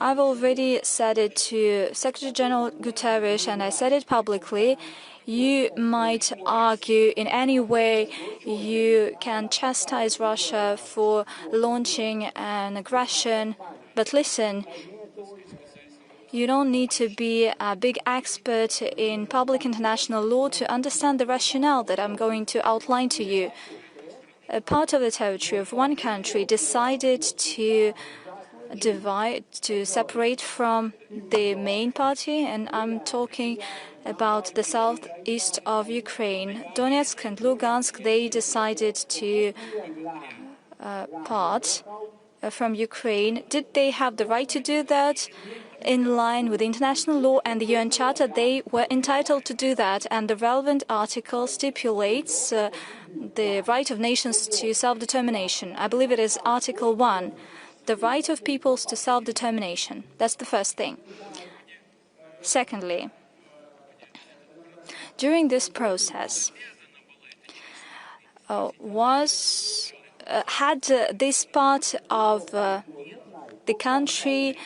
I've already said it to Secretary General Guterres, and I said it publicly. You might argue in any way you can chastise Russia for launching an aggression, but listen, you don't need to be a big expert in public international law to understand the rationale that I'm going to outline to you. A part of the territory of one country decided to separate from the main party, and I'm talking about the southeast of Ukraine. Donetsk and Lugansk, they decided to part from Ukraine. Did they have the right to do that? In line with international law and the UN Charter, they were entitled to do that, and the relevant article stipulates the right of nations to self-determination. I believe it is Article 1, the right of peoples to self-determination. That's the first thing. Secondly, during this process, had this part of the country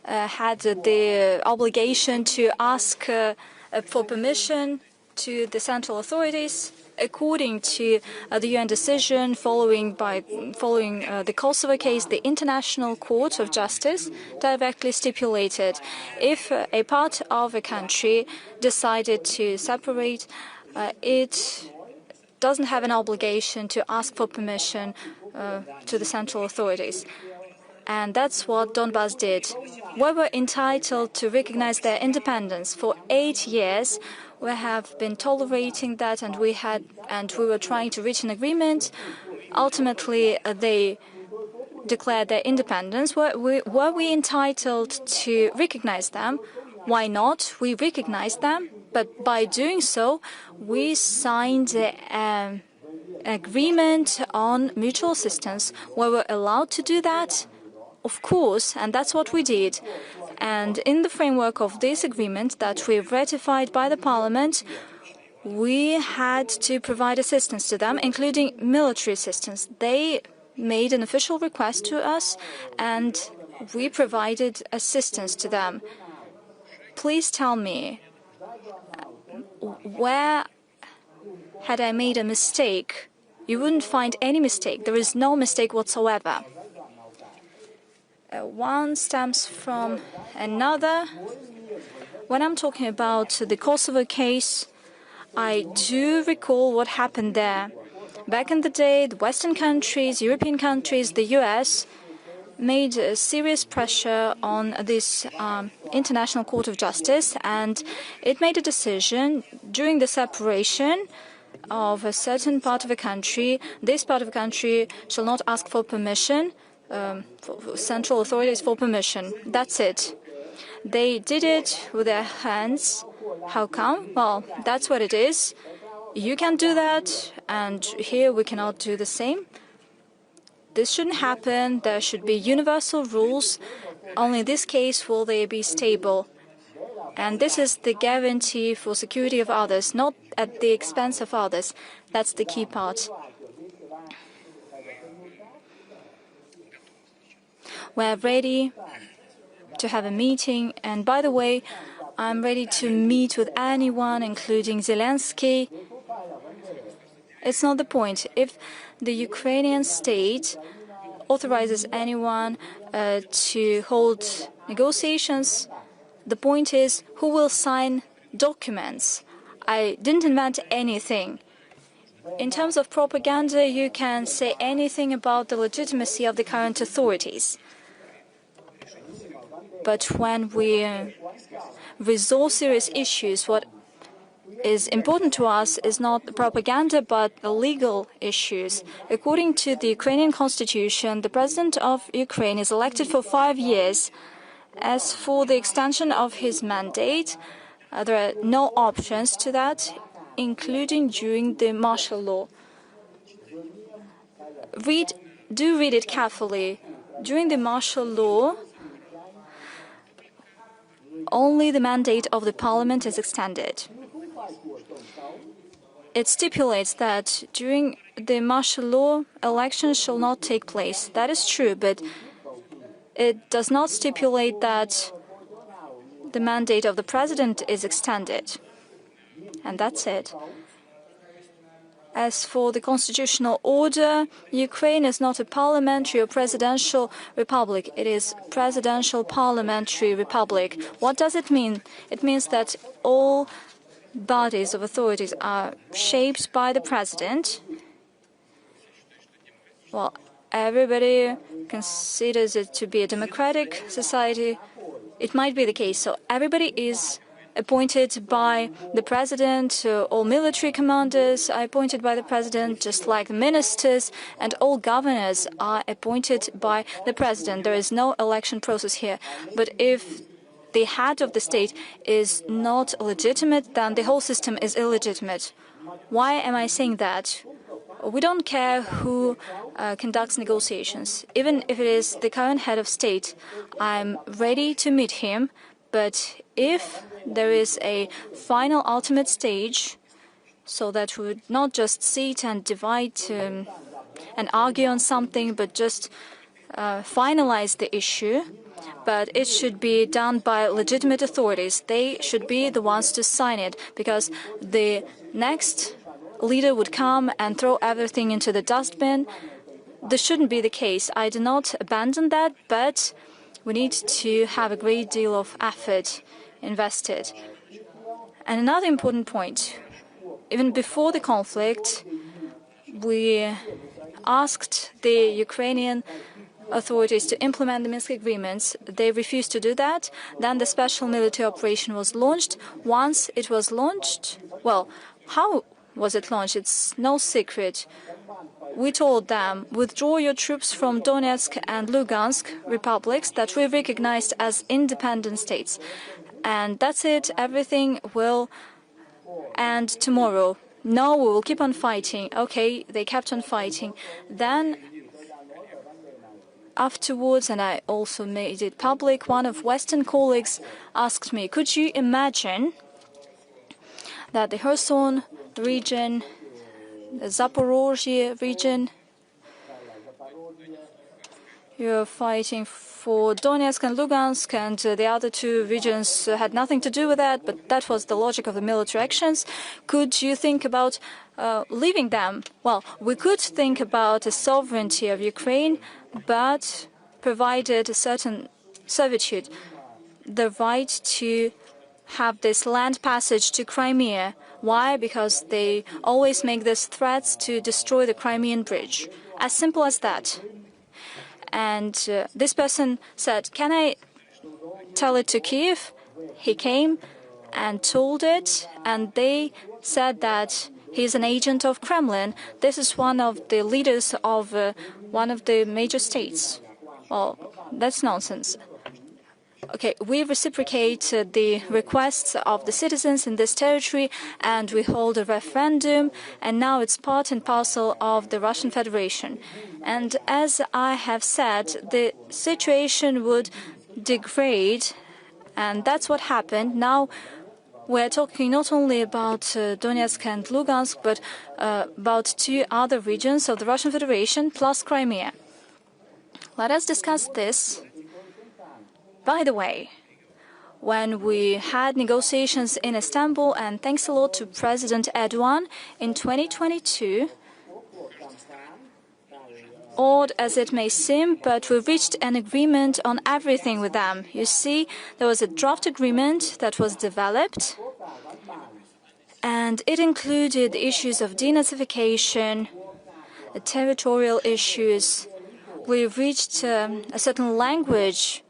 had the obligation to ask for permission to the central authorities, according to the UN decision following the Kosovo case. The International Court of Justice directly stipulated if a part of a country decided to separate, it doesn't have an obligation to ask for permission to the central authorities. And that's what Donbas did. We were entitled to recognize their independence. For 8 years, we have been tolerating that, and we were trying to reach an agreement. Ultimately, they declared their independence. Were we entitled to recognize them? Why not? We recognized them, but by doing so, we signed an agreement on mutual assistance. We were allowed to do that, of course, and that's what we did. And in the framework of this agreement that we ratified by the Parliament, we had to provide assistance to them, including military assistance. They made an official request to us, and we provided assistance to them. Please tell me, where had I made a mistake? You wouldn't find any mistake. There is no mistake whatsoever. One stems from another. When I'm talking about the Kosovo case, I do recall what happened there. Back in the day, the Western countries, European countries, the US made serious pressure on this International Court of Justice, and it made a decision during the separation of a certain part of a country. This part of the country shall not ask for permission, for central authorities for permission. That's it. They did it with their hands. How come? Well, that's what it is. You can do that, and here we cannot do the same. This shouldn't happen. There should be universal rules. Only in this case will they be stable. And this is the guarantee for security of others, not at the expense of others. That's the key part. We're ready to have a meeting. And by the way, I'm ready to meet with anyone, including Zelensky. It's not the point. If the Ukrainian state authorizes anyone to hold negotiations, the point is who will sign documents. I didn't invent anything. In terms of propaganda, you can say anything about the legitimacy of the current authorities. But when we resolve serious issues, what is important to us is not the propaganda, but the legal issues. According to the Ukrainian constitution, the president of Ukraine is elected for 5 years. As for the extension of his mandate, there are no options to that, including during the martial law. Do read it carefully. During the martial law, only the mandate of the parliament is extended. It stipulates that during the martial law, elections shall not take place. That is true, but it does not stipulate that the mandate of the president is extended. And that's it. As for the constitutional order, Ukraine is not a parliamentary or presidential republic. It is presidential parliamentary republic. What does it mean? It means that all bodies of authorities are shaped by the president. Well, everybody considers it to be a democratic society. It might be the case. So everybody is appointed by the president. All military commanders are appointed by the president, just like the ministers, and all governors are appointed by the president. There is no election process here. But if the head of the state is not legitimate, then the whole system is illegitimate. Why am I saying that? We don't care who conducts negotiations. Even if it is the current head of state, I'm ready to meet him. But if there is a final ultimate stage, so that we would not just sit and divide and argue on something, but just finalize the issue, but it should be done by legitimate authorities. They should be the ones to sign it, because the next leader would come and throw everything into the dustbin. This shouldn't be the case. I do not abandon that, but we need to have a great deal of effort invested. And another important point, even before the conflict, we asked the Ukrainian authorities to implement the Minsk agreements. They refused to do that. Then the special military operation was launched. Once it was launched, well, how was it launched? It's no secret. We told them, withdraw your troops from Donetsk and Lugansk republics that we recognized as independent states. And that's it. Everything will end tomorrow. No, we will keep on fighting. Okay, they kept on fighting. Then, afterwards, and I also made it public, one of Western colleagues asked me, could you imagine that the Kherson region, the Zaporozhye region, you're fighting for Donetsk and Lugansk, and the other two regions had nothing to do with that, but that was the logic of the military actions. Could you think about leaving them? Well, we could think about the sovereignty of Ukraine, but provided a certain servitude, the right to have this land passage to Crimea. Why? Because they always make these threats to destroy the Crimean bridge. As simple as that. And this person said, can I tell it to Kiev? He came and told it, and they said that he's an agent of Kremlin. This is one of the leaders of one of the major states. Well, that's nonsense. Okay, we reciprocate the requests of the citizens in this territory, and we hold a referendum, and now it's part and parcel of the Russian Federation. And as I have said, the situation would degrade, and that's what happened. Now we're talking not only about Donetsk and Lugansk, but about two other regions of the Russian Federation, plus Crimea. Let us discuss this. By the way, when we had negotiations in Istanbul, and thanks a lot to President Erdogan in 2022, odd as it may seem, but we reached an agreement on everything with them. You see, there was a draft agreement that was developed, and it included issues of denazification, territorial issues. We reached a certain language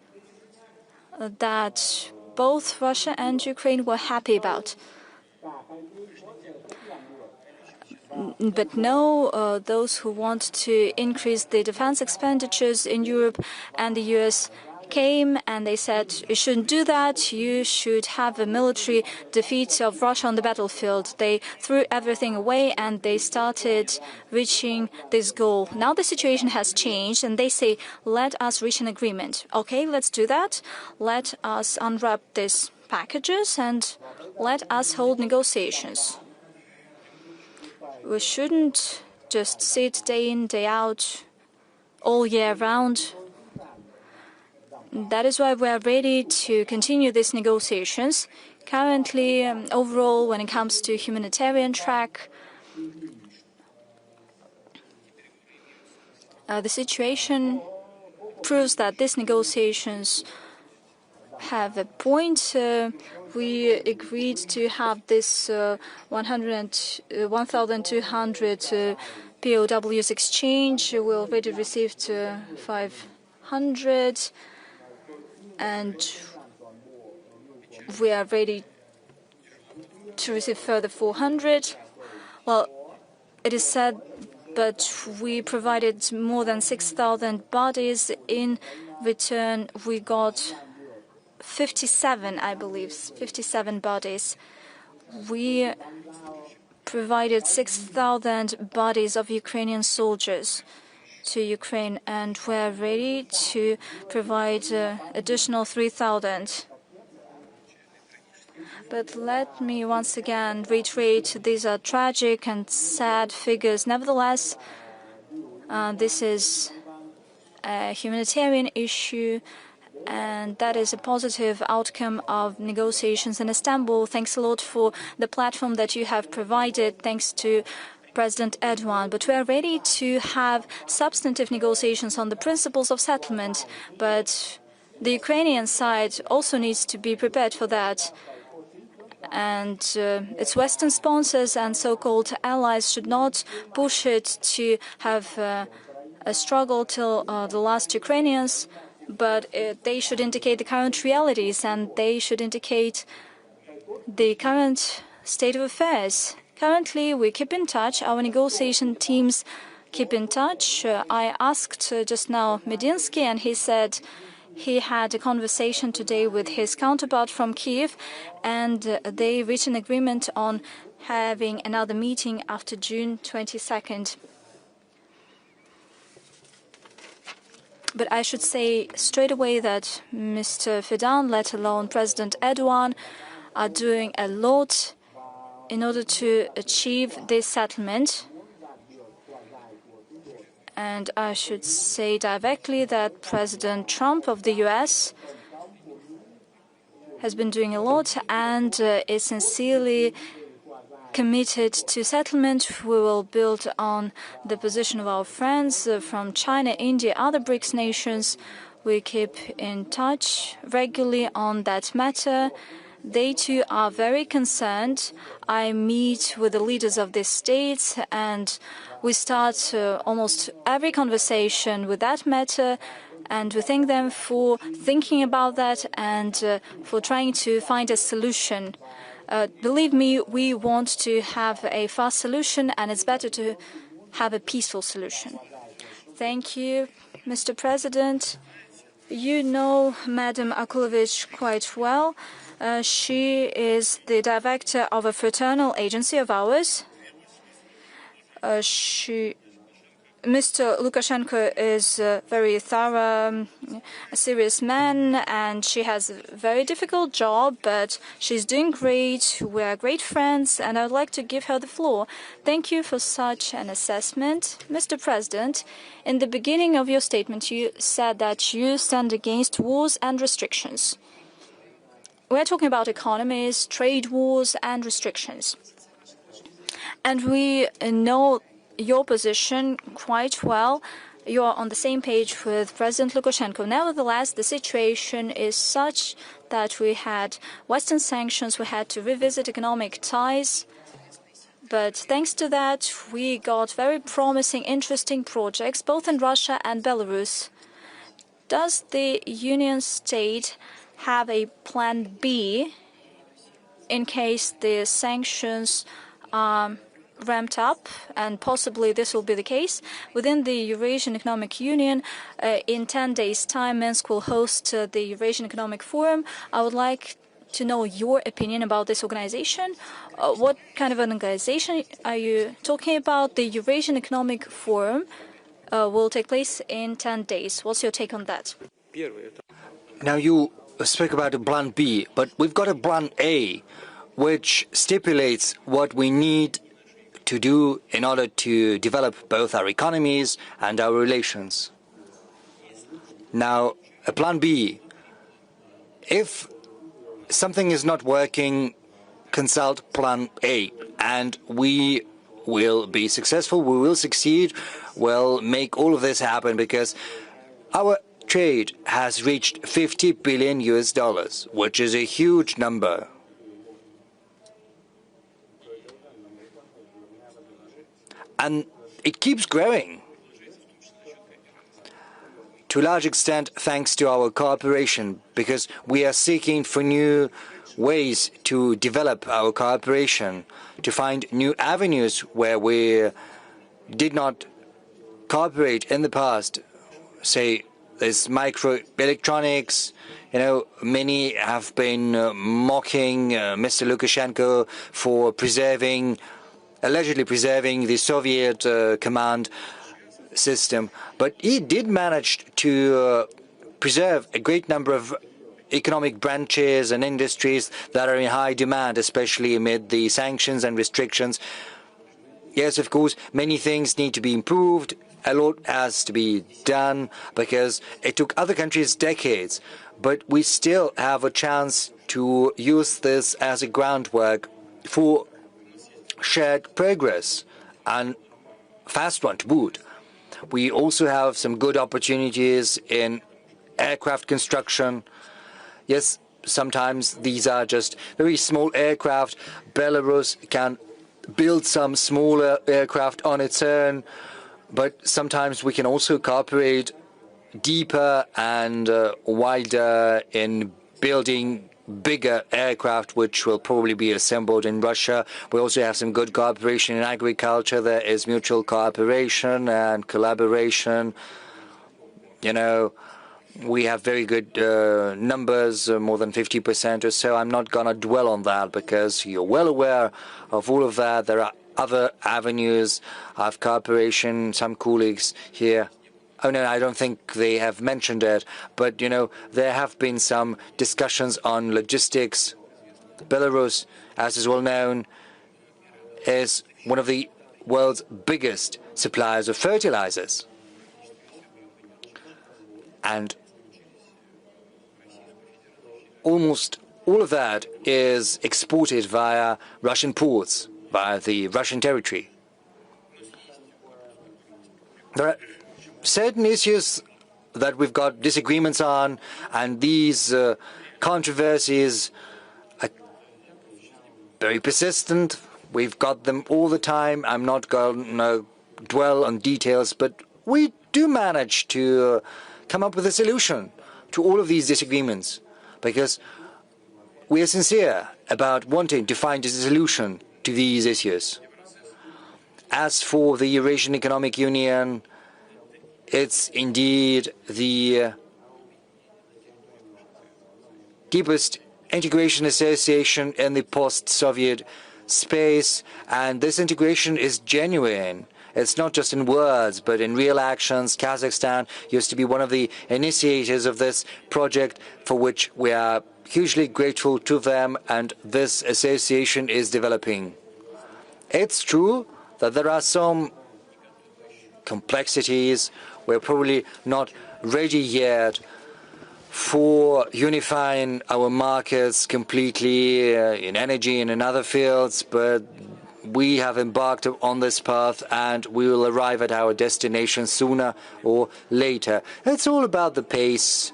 that both Russia and Ukraine were happy about. But no, those who want to increase the defense expenditures in Europe and the US came and they said, you shouldn't do that, you should have a military defeat of Russia on the battlefield. They threw everything away and they started reaching this goal. Now the situation has changed and they say, let us reach an agreement. Okay, let's do that. Let us unwrap these packages and let us hold negotiations. We shouldn't just sit day in, day out, all year round. That is why we are ready to continue these negotiations. Currently, overall, when it comes to humanitarian track, the situation proves that these negotiations have a point. We agreed to have this 1,200 POWs exchange. We already received 500, and we are ready to receive further 400. Well, it is said, but we provided more than 6,000 bodies. In return, we got 57, I believe, 57 bodies. We provided 6,000 bodies of Ukrainian soldiers to Ukraine, and we're ready to provide additional 3,000. But let me once again reiterate, these are tragic and sad figures. Nevertheless, this is a humanitarian issue, and that is a positive outcome of negotiations in Istanbul. Thanks a lot for the platform that you have provided, thanks to President Erdogan. But we are ready to have substantive negotiations on the principles of settlement. But the Ukrainian side also needs to be prepared for that. And its Western sponsors and so-called allies should not push it to have a struggle till the last Ukrainians, but they should indicate the current realities and they should indicate the current state of affairs. Currently, we keep in touch. Our negotiation teams keep in touch. I asked just now Medinsky, and he said he had a conversation today with his counterpart from Kiev, and they reached an agreement on having another meeting after June 22nd. But I should say straight away that Mr. Fidan, let alone President Erdogan, are doing a lot in order to achieve this settlement. And I should say directly that President Trump of the US has been doing a lot and is sincerely committed to settlement. We will build on the position of our friends from China, India, other BRICS nations. We keep in touch regularly on that matter. They too are very concerned. I meet with the leaders of these states and we start almost every conversation with that matter, and we thank them for thinking about that and for trying to find a solution. Believe me, we want to have a fast solution, and it's better to have a peaceful solution. Thank you, Mr. President. You know Madam Akulovich quite well. She is the director of a fraternal agency of ours. Mr. Lukashenko is a very thorough, a serious man, and she has a very difficult job, but she's doing great. We're great friends, and I would like to give her the floor. Thank you for such an assessment. Mr. President, in the beginning of your statement, you said that you stand against wars and restrictions. We're talking about economies, trade wars, and restrictions. And we know your position quite well. You are on the same page with President Lukashenko. Nevertheless, the situation is such that we had Western sanctions, we had to revisit economic ties. But thanks to that, we got very promising, interesting projects, both in Russia and Belarus. Does the Union State have a plan B in case the sanctions are ramped up, and possibly this will be the case? Within the Eurasian Economic Union, in 10 days' time, Minsk will host the Eurasian Economic Forum. I would like to know your opinion about this organization. What kind of an organization are you talking about? The Eurasian Economic Forum will take place in 10 days. What's your take on that? Now, you spoke about a plan B, but we've got a plan A, which stipulates what we need to do in order to develop both our economies and our relations. Now, a plan B, if something is not working, consult plan A, and we will be successful, we will succeed, we'll make all of this happen, because our trade has reached $50 billion, which is a huge number. And it keeps growing, to a large extent thanks to our cooperation, because we are seeking for new ways to develop our cooperation, to find new avenues where we did not cooperate in the past. Say, there's microelectronics. You know, many have been mocking Mr. Lukashenko for allegedly preserving the Soviet command system. But he did manage to preserve a great number of economic branches and industries that are in high demand, especially amid the sanctions and restrictions. Yes, of course, many things need to be improved. A lot has to be done because it took other countries decades. But we still have a chance to use this as a groundwork for shared progress, and fast one to boot. We also have some good opportunities in aircraft construction. Yes, sometimes these are just very small aircraft. Belarus can build some smaller aircraft on its own, but sometimes we can also cooperate deeper and wider in building bigger aircraft, which will probably be assembled in Russia. We also have some good cooperation in agriculture. There is mutual cooperation and collaboration. You know, we have very good numbers, more than 50% or so. I'm not going to dwell on that because you're well aware of all of that. There are other avenues of cooperation. Some colleagues here Oh no, I don't think they have mentioned it, but there have been some discussions on logistics. Belarus, as is well known, is one of the world's biggest suppliers of fertilizers. And almost all of that is exported via Russian ports, via the Russian territory. There are certain issues that we've got disagreements on, and these controversies are very persistent. We've got them all the time. I'm not going to dwell on details, but we do manage to come up with a solution to all of these disagreements, because we are sincere about wanting to find a solution to these issues. As for the Eurasian Economic Union, it's indeed the deepest integration association in the post-Soviet space, and this integration is genuine. It's not just in words, but in real actions. Kazakhstan used to be one of the initiators of this project, for which we are hugely grateful to them, and this association is developing. It's true that there are some complexities. We're probably not ready yet for unifying our markets completely in energy and in other fields, but we have embarked on this path and we will arrive at our destination sooner or later. It's all about the pace.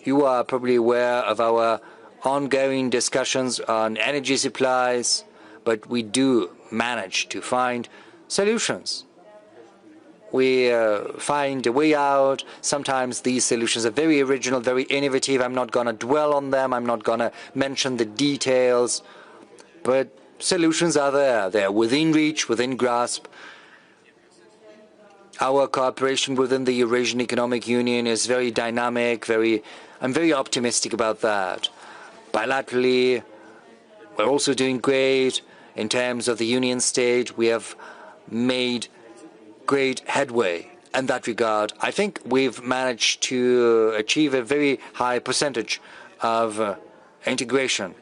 You are probably aware of our ongoing discussions on energy supplies, but we do manage to find solutions. We find a way out. Sometimes these solutions are very original, very innovative. I'm not going to dwell on them. I'm not going to mention the details. But solutions are there. They're within reach, within grasp. Our cooperation within the Eurasian Economic Union is very dynamic. I'm very optimistic about that. Bilaterally, we're also doing great. In terms of the Union state, we have made great headway in that regard. I think we've managed to achieve a very high percentage of integration.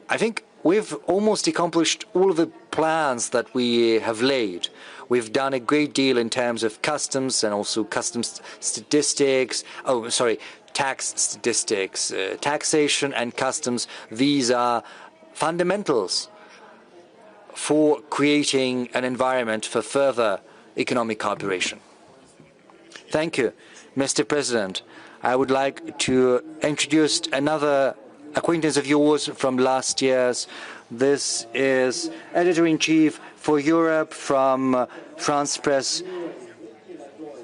I think we've almost accomplished all of the plans that we have laid. We've done a great deal in terms of customs and also customs statistics. Tax statistics, taxation and customs. These are fundamentals for creating an environment for further economic cooperation. Thank you, Mr. President. I would like to introduce another acquaintance of yours from last year's. This is Editor-in-Chief for Europe from France Press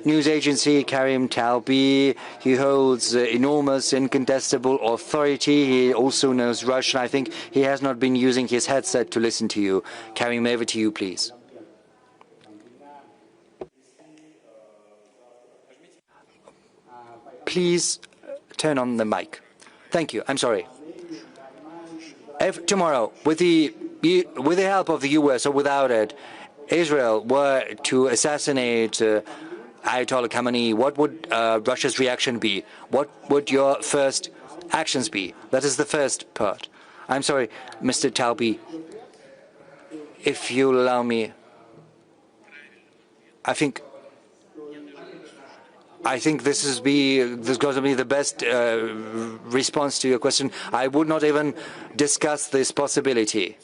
news agency, Karim Talbi. He holds enormous, incontestable authority. He also knows Russian. I think he has not been using his headset to listen to you. Karim, over to you, please. Please turn on the mic. Thank you. I'm sorry. If tomorrow, with the help of the US or without it, Israel were to assassinate Ayatollah Khamenei, what would Russia's reaction be? What would your first actions be? That is the first part. I'm sorry, Mr. Talbi, if you'll allow me. I think this is going to be the best response to your question. I would not even discuss this possibility.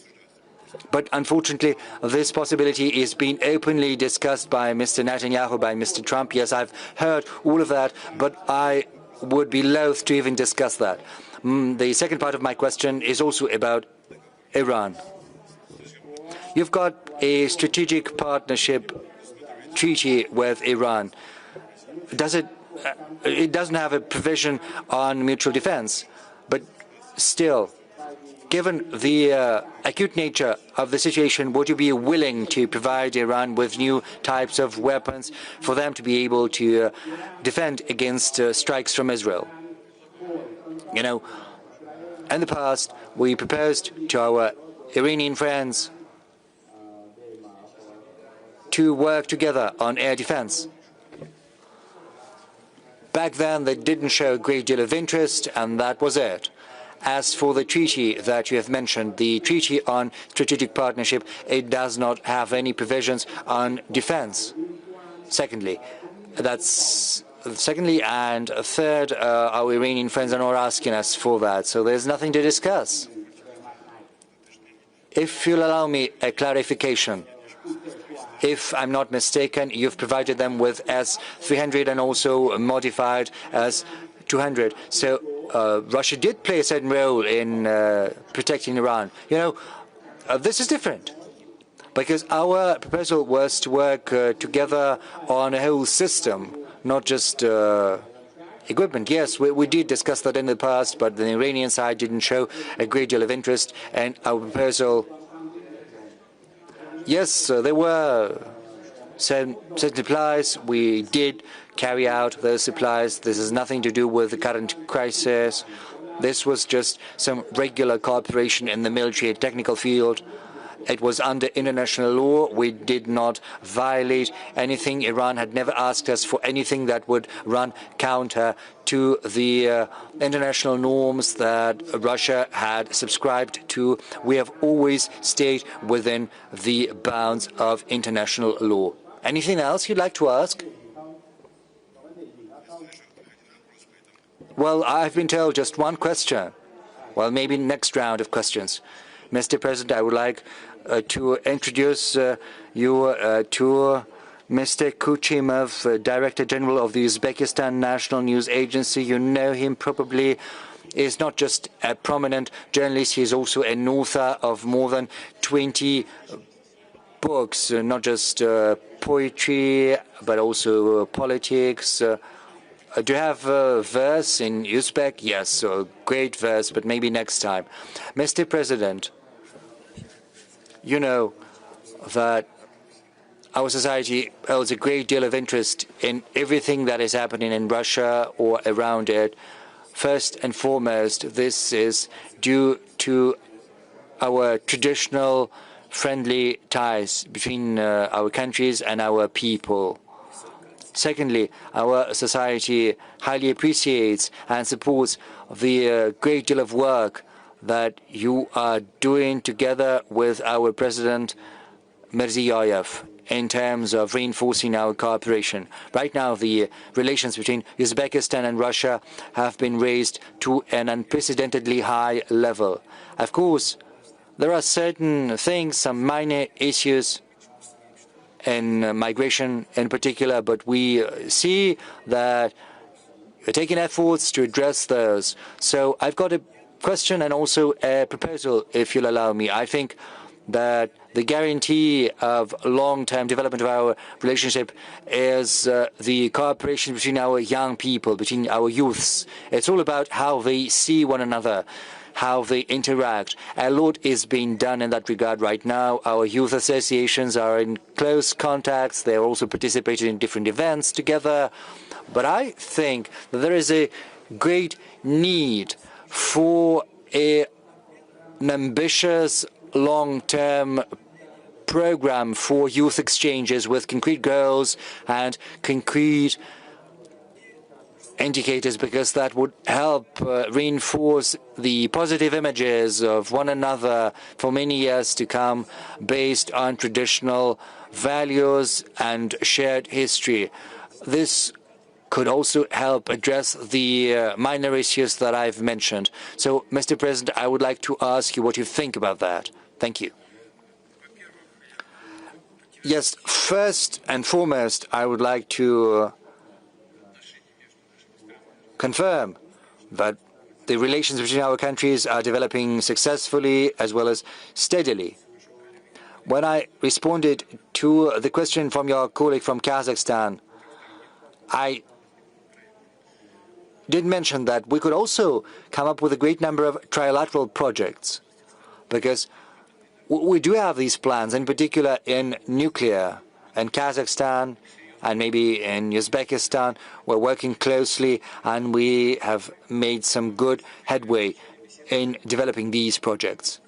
But unfortunately, this possibility is being openly discussed by Mr. Netanyahu, by Mr. Trump. Yes, I've heard all of that, but I would be loath to even discuss that. The second part of my question is also about Iran. You've got a strategic partnership treaty with Iran. It doesn't have a provision on mutual defense, but still, given the acute nature of the situation, would you be willing to provide Iran with new types of weapons for them to be able to defend against strikes from Israel? You know, in the past, we proposed to our Iranian friends to work together on air defense. Back then, they didn't show a great deal of interest, and that was it. As for the treaty that you have mentioned, the Treaty on Strategic Partnership, it does not have any provisions on defense. Secondly, and third, our Iranian friends are not asking us for that, so there's nothing to discuss. If you'll allow me a clarification, if I'm not mistaken, you've provided them with S-300 and also modified S-200. So Russia did play a certain role in protecting Iran. You know, this is different, because our proposal was to work together on a whole system, not just equipment. Yes, we did discuss that in the past, but the Iranian side didn't show a great deal of interest in our proposal. Yes, there were certain supplies. We did carry out those supplies. This has nothing to do with the current crisis. This was just some regular cooperation in the military and technical field. It was under international law. We did not violate anything. Iran had never asked us for anything that would run counter to the international norms that Russia had subscribed to. We have always stayed within the bounds of international law. Anything else you'd like to ask? Well, I've been told just one question. Well, maybe next round of questions. Mr. President, I would like to introduce you to Mr. Kuchimov, Director General of the Uzbekistan National News Agency. You know him probably. Is not just a prominent journalist, he is also an author of more than 20 books, not just poetry, but also politics. Do you have a verse in Uzbek? Yes, a great verse, but maybe next time. Mr. President, you know that our society holds a great deal of interest in everything that is happening in Russia or around it. First and foremost, this is due to our traditional friendly ties between our countries and our people. Secondly, our society highly appreciates and supports the great deal of work that you are doing together with our President Mirziyoyev in terms of reinforcing our cooperation. Right now, the relations between Uzbekistan and Russia have been raised to an unprecedentedly high level. Of course, there are certain things, some minor issues in migration in particular, but we see that you're taking efforts to address those. So I've got a question and also a proposal, if you'll allow me. I think that the guarantee of long-term development of our relationship is the cooperation between our young people, between our youths. It's all about how they see one another, how they interact. A lot is being done in that regard right now. Our youth associations are in close contacts. They're also participating in different events together. But I think that there is a great need for an ambitious long-term program for youth exchanges with concrete goals and concrete indicators, because that would help reinforce the positive images of one another for many years to come, based on traditional values and shared history. This could also help address the minor issues that I've mentioned. So, Mr. President, I would like to ask you what you think about that. Thank you. Yes, first and foremost, I would like to confirm that the relations between our countries are developing successfully as well as steadily. When I responded to the question from your colleague from Kazakhstan, I did mention that we could also come up with a great number of trilateral projects, because we do have these plans, in particular in nuclear, in Kazakhstan and maybe in Uzbekistan. We're working closely and we have made some good headway in developing these projects.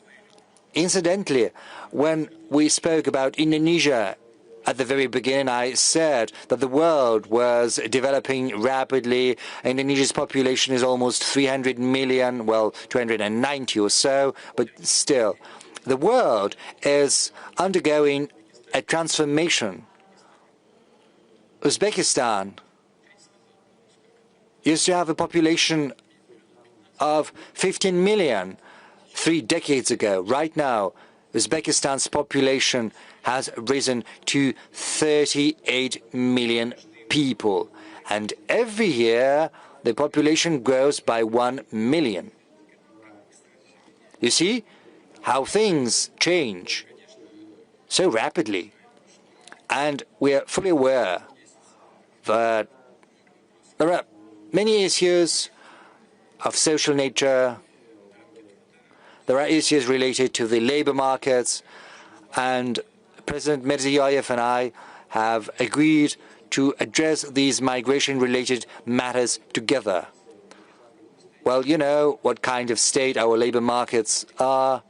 Incidentally, when we spoke about Indonesia At the very beginning, I said that the world was developing rapidly. Indonesia's population is almost 300 million, well, 290 or so, but still, the world is undergoing a transformation. Uzbekistan used to have a population of 15 million 3 decades ago. Right now, Uzbekistan's population has risen to 38 million people. And every year, the population grows by 1 million. You see how things change so rapidly. And we are fully aware that there are many issues of social nature. There are issues related to the labor markets, and President Mirziyoyev and I have agreed to address these migration-related matters together. Well, you know what kind of state our labor markets are.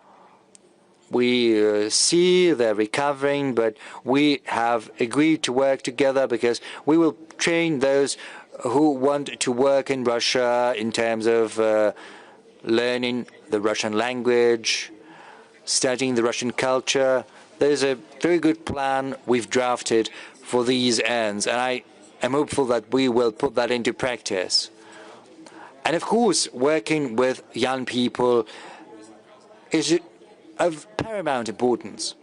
We see they're recovering, but we have agreed to work together because we will train those who want to work in Russia in terms of learning the Russian language, studying the Russian culture. There's a very good plan we've drafted for these ends, and I am hopeful that we will put that into practice. And of course, working with young people is of paramount importance.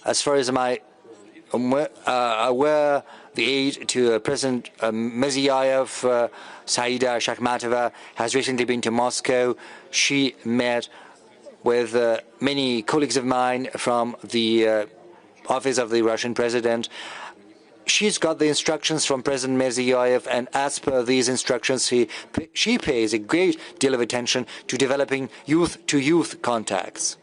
As far as I'm aware, the aide to President Mirziyoyev, Saida Shakhmatova, has recently been to Moscow. She met with many colleagues of mine from the office of the Russian president. She's got the instructions from President Mirziyoyev, and as per these instructions, she pays a great deal of attention to developing youth-to-youth contacts.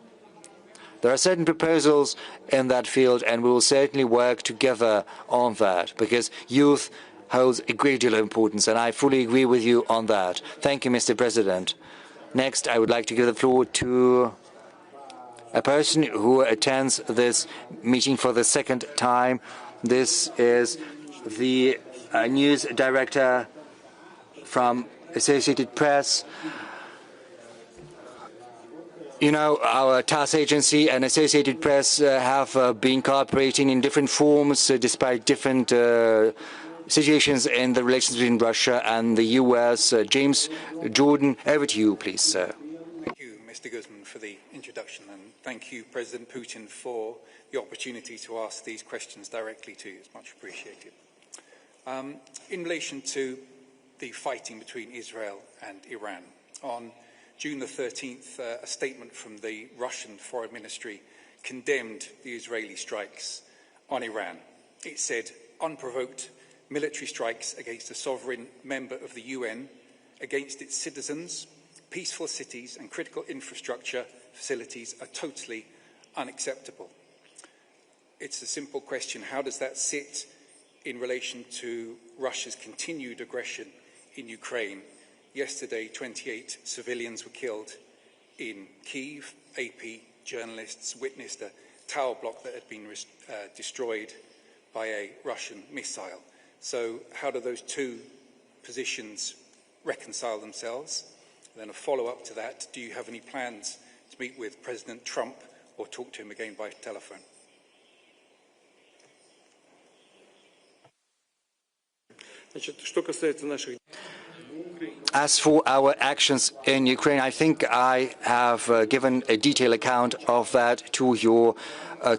There are certain proposals in that field, and we will certainly work together on that, because youth holds a great deal of importance, and I fully agree with you on that. Thank you, Mr. President. Next, I would like to give the floor to a person who attends this meeting for the second time. This is the news director from Associated Press. You know, our TASS agency and Associated Press have been cooperating in different forms despite different situations in the relations between Russia and the U.S. James Jordan, over to you, please, sir. Thank you, Mr. Guzman, for the introduction, and thank you, President Putin, for the opportunity to ask these questions directly to you. It's much appreciated. In relation to the fighting between Israel and Iran, on June the 13th, a statement from the Russian Foreign Ministry condemned the Israeli strikes on Iran. It said, unprovoked military strikes against a sovereign member of the UN, against its citizens, peaceful cities and critical infrastructure facilities are totally unacceptable. It's a simple question. How does that sit in relation to Russia's continued aggression in Ukraine? Yesterday, 28 civilians were killed in Kyiv. AP journalists witnessed a tower block that had been destroyed by a Russian missile. So how do those two positions reconcile themselves? And then a follow-up to that, do you have any plans to meet with President Trump or talk to him again by telephone? As for our actions in Ukraine, I think I have given a detailed account of that to your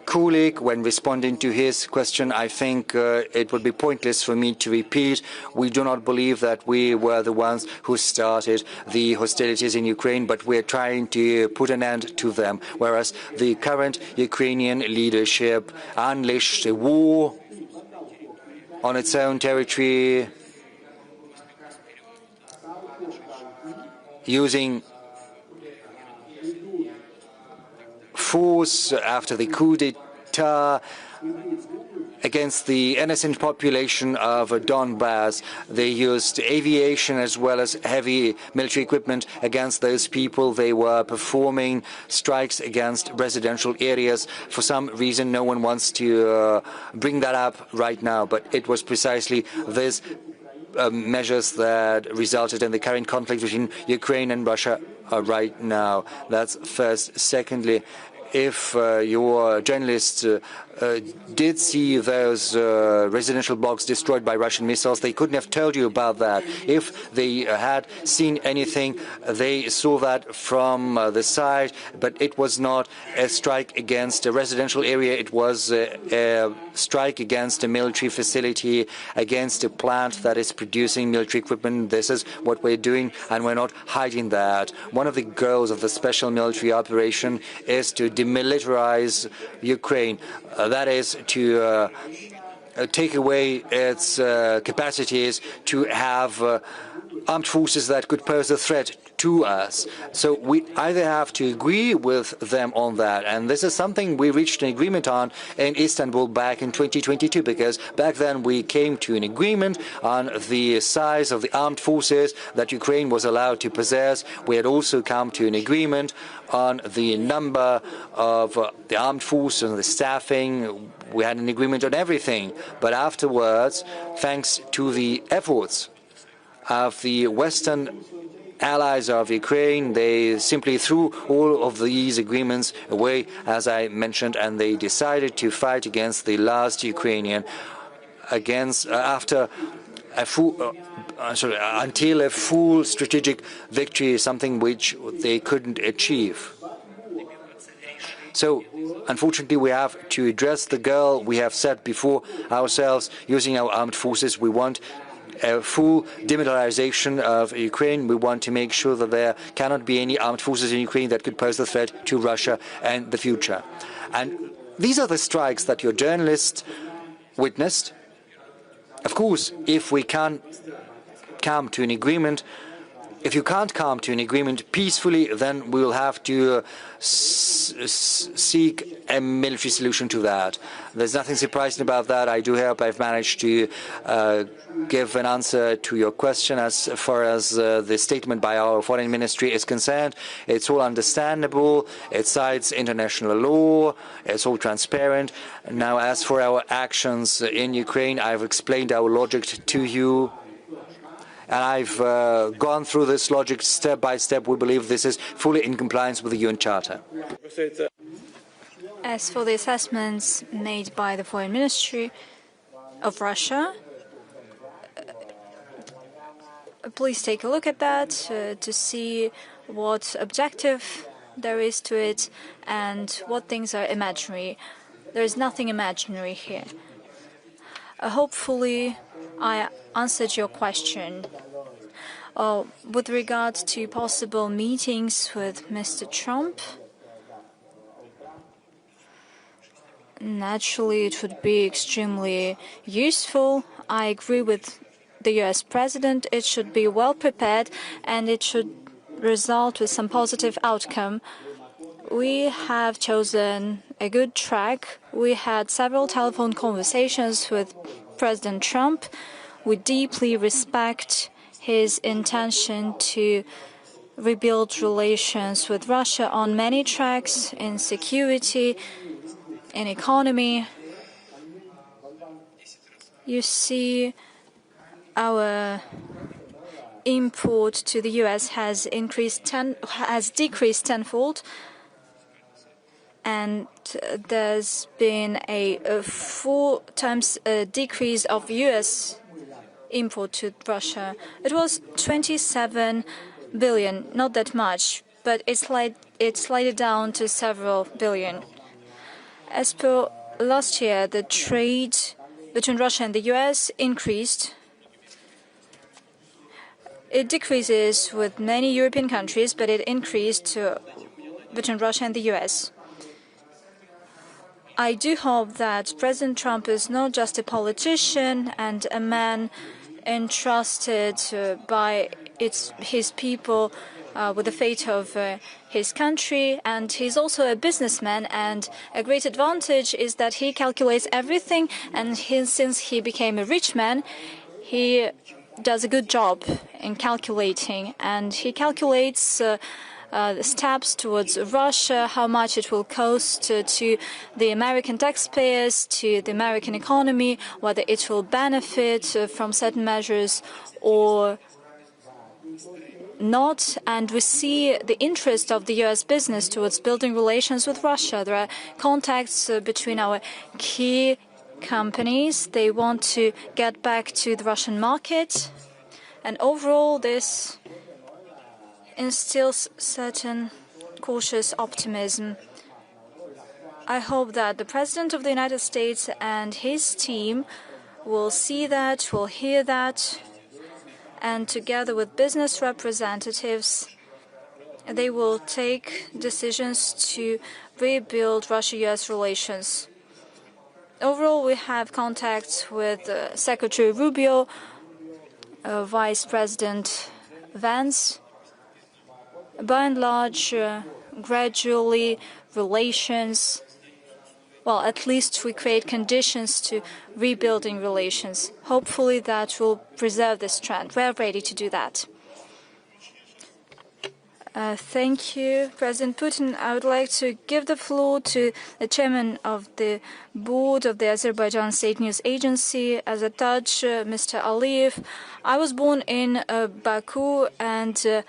colleague when responding to his question. I think it would be pointless for me to repeat. We do not believe that we were the ones who started the hostilities in Ukraine, but we're trying to put an end to them, whereas the current Ukrainian leadership unleashed a war on its own territory, using force after the coup d'etat, against the innocent population of Donbass. They used aviation as well as heavy military equipment against those people. They were performing strikes against residential areas. For some reason, no one wants to bring that up right now, but it was precisely this measures that resulted in the current conflict between Ukraine and Russia right now. That's first. Secondly, if your journalists did see those residential blocks destroyed by Russian missiles, they couldn't have told you about that. If they had seen anything, they saw that from the side, but it was not a strike against a residential area. It was a strike against a military facility, against a plant that is producing military equipment. This is what we're doing, and we're not hiding that. One of the goals of the special military operation is to demilitarize Ukraine. That is to take away its capacities to have armed forces that could pose a threat to us. So we either have to agree with them on that, and this is something we reached an agreement on in Istanbul back in 2022, because back then we came to an agreement on the size of the armed forces that Ukraine was allowed to possess. We had also come to an agreement on the number of the armed forces and the staffing. We had an agreement on everything, but afterwards, thanks to the efforts of the Western allies of Ukraine, they simply threw all of these agreements away, as I mentioned, and they decided to fight against the last Ukrainian after a full until a full strategic victory, something which they couldn't achieve. So, unfortunately, we have to address the goal we have set before ourselves. Using our armed forces, we want a full demilitarization of Ukraine. We want to make sure that there cannot be any armed forces in Ukraine that could pose a threat to Russia and the future. And these are the strikes that your journalists witnessed. Of course, if we can't come to an agreement, if you can't come to an agreement peacefully, then we will have to seek a military solution to that. There's nothing surprising about that. I do hope I've managed to give an answer to your question. As far as the statement by our foreign ministry is concerned, it's all understandable. It cites international law. It's all transparent. Now, as for our actions in Ukraine, I've explained our logic to you. And I've gone through this logic step by step. We believe this is fully in compliance with the UN Charter. As for the assessments made by the Foreign Ministry of Russia, please take a look at that to see what objective there is to it and what things are imaginary. There is nothing imaginary here. Hopefully, I answered your question. With regard to possible meetings with Mr. Trump, naturally it would be extremely useful. I agree with the US President. It should be well prepared and it should result with some positive outcome. We have chosen a good track. We had several telephone conversations with President Trump. We deeply respect his intention to rebuild relations with Russia on many tracks, in security, in economy. You see, our import to the US has decreased tenfold, and there's been a 4 times decrease of US import to Russia. It was 27 billion, not that much, but it slid down to several billion. As per last year, the trade between Russia and the US increased. It decreases with many European countries, but it increased between Russia and the US. I do hope that President Trump is not just a politician and a man entrusted by his people with the fate of his country, and he's also a businessman, and a great advantage is that he calculates everything, and since he became a rich man, he does a good job in calculating, and he calculates the steps towards Russia, how much it will cost to the American taxpayers, to the American economy, whether it will benefit from certain measures or not. And we see the interest of the U.S. business towards building relations with Russia. There are contacts between our key companies. They want to get back to the Russian market. And overall, this instills certain cautious optimism. I hope that the President of the United States and his team will see that, will hear that, and together with business representatives, they will take decisions to rebuild Russia-US relations. Overall, we have contacts with Secretary Rubio, Vice President Vance. By and large, gradually, relations, well, at least we create conditions to rebuilding relations. Hopefully that will preserve this trend. We're ready to do that. Thank you, President Putin. I would like to give the floor to the chairman of the board of the Azerbaijan State News Agency, Azataj, Mr. Aliyev. I was born in Baku, and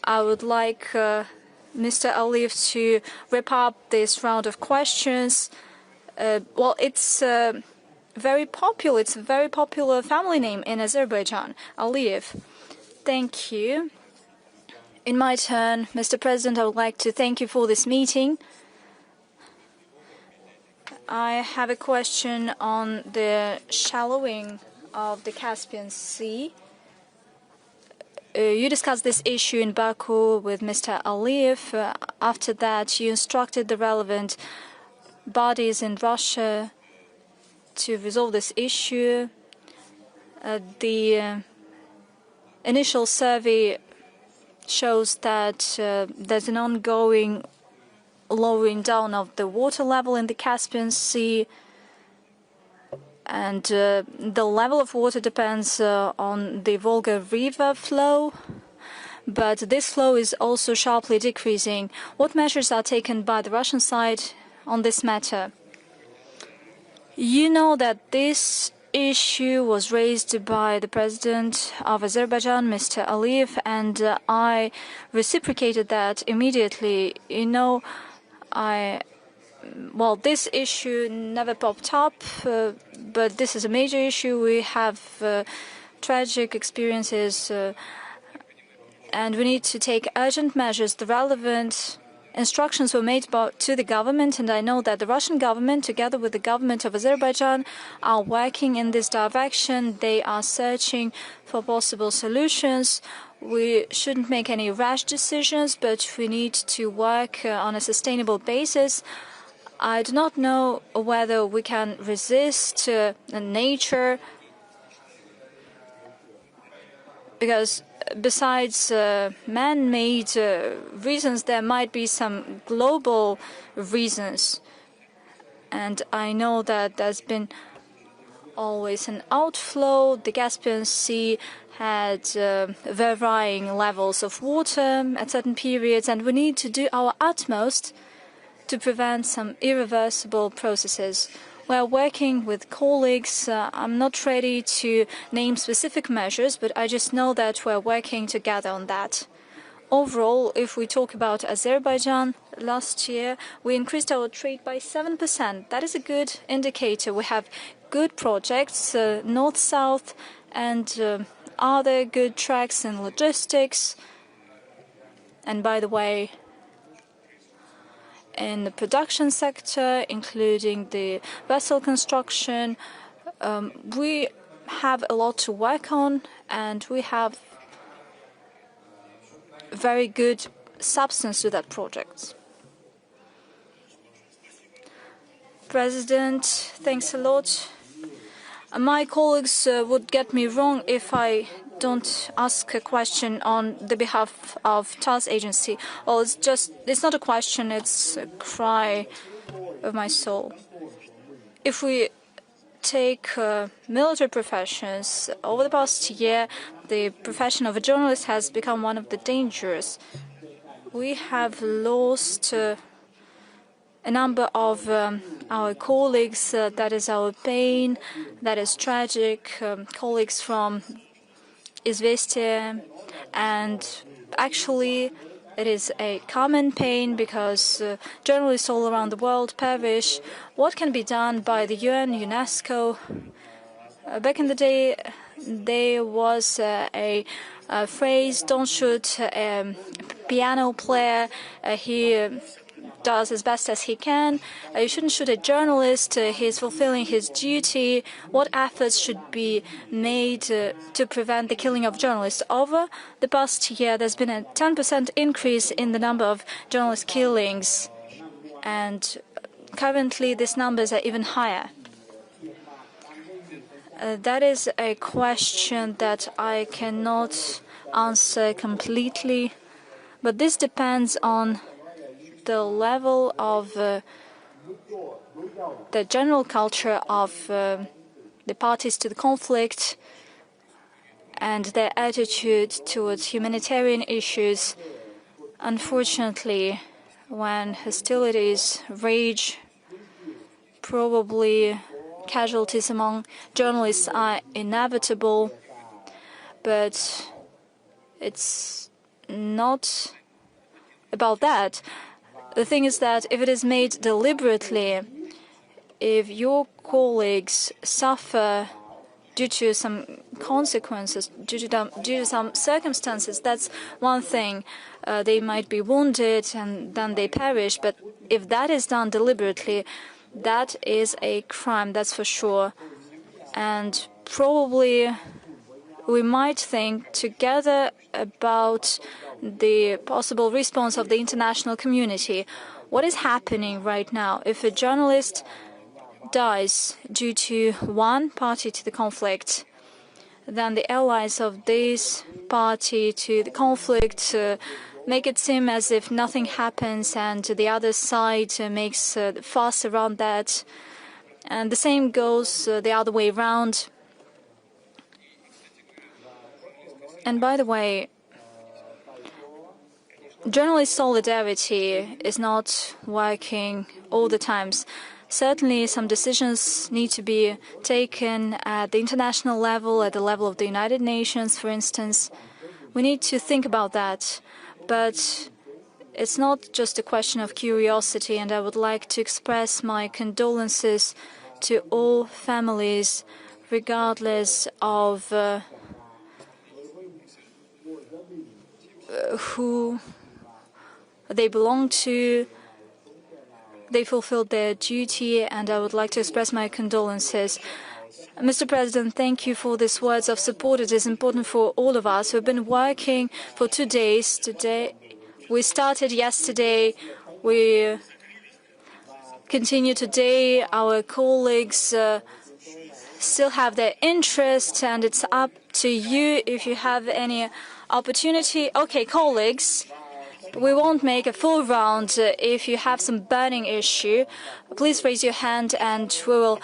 I would like Mr. Aliyev to wrap up this round of questions. Well, it's very popular. It's a very popular family name in Azerbaijan, Aliyev. Thank you. In my turn, Mr. President, I would like to thank you for this meeting. I have a question on the shallowing of the Caspian Sea. You discussed this issue in Baku with Mr. Aliyev. After that, you instructed the relevant bodies in Russia to resolve this issue. The initial survey shows that there's an ongoing lowering down of the water level in the Caspian Sea. And the level of water depends on the Volga River flow, but this flow is also sharply decreasing. What measures are taken by the Russian side on this matter? You know that this issue was raised by the President of Azerbaijan, Mr. Aliyev, and I reciprocated that immediately. You know, well, this issue never popped up, but this is a major issue. We have tragic experiences, and we need to take urgent measures. The relevant instructions were made to the government, and I know that the Russian government, together with the government of Azerbaijan, are working in this direction. They are searching for possible solutions. We shouldn't make any rash decisions, but we need to work on a sustainable basis. I do not know whether we can resist nature, because besides man-made reasons, there might be some global reasons. And I know that there's been always an outflow. The Caspian Sea had varying levels of water at certain periods, and we need to do our utmost to prevent some irreversible processes. We're working with colleagues. I'm not ready to name specific measures, but I just know that we're working together on that. Overall, if we talk about Azerbaijan, last year we increased our trade by 7%. That is a good indicator. We have good projects, north-south, and other good tracks in logistics. And by the way, in the production sector, including the vessel construction, we have a lot to work on, and we have very good substance to that project. President, thanks a lot. My colleagues would get me wrong if I don't ask a question on the behalf of TASS agency. Well, it's not a question, it's a cry of my soul. If we take military professions, over the past year, the profession of a journalist has become one of the dangers. We have lost a number of our colleagues. That is our pain. That is tragic. Colleagues from Izvestia, and actually it is a common pain because journalists all around the world perish. What can be done by the UN, UNESCO? Back in the day, there was a phrase, don't shoot a piano player, he does as best as he can. You shouldn't shoot a journalist, he's fulfilling his duty. What efforts should be made to prevent the killing of journalists? Over the past year, there's been a 10% increase in the number of journalist killings, and currently these numbers are even higher. That is a question that I cannot answer completely, but this depends on the level of the general culture of the parties to the conflict and their attitude towards humanitarian issues. Unfortunately, when hostilities rage, probably casualties among journalists are inevitable, but it's not about that. The thing is that if it is made deliberately, if your colleagues suffer due to some consequences, due to some circumstances, that's one thing. They might be wounded and then they perish, but if that is done deliberately, that is a crime, that's for sure. And probably we might think together about the possible response of the international community. What is happening right now? If a journalist dies due to one party to the conflict, then the allies of this party to the conflict make it seem as if nothing happens, and the other side makes fuss around that. And the same goes the other way around. And by the way, journalist solidarity is not working all the times. Certainly, some decisions need to be taken at the international level, at the level of the United Nations, for instance. We need to think about that. But it's not just a question of curiosity, and I would like to express my condolences to all families, regardless of who they belong to. They fulfilled their duty, and I would like to express my condolences. Mr. President, thank you for these words of support. It is important for all of us. We've been working for 2 days. Today, we started yesterday. We continue today. Our colleagues still have their interest, and it's up to you if you have any opportunity. Okay, colleagues, we won't make a full round. If you have some burning issue, please raise your hand and we will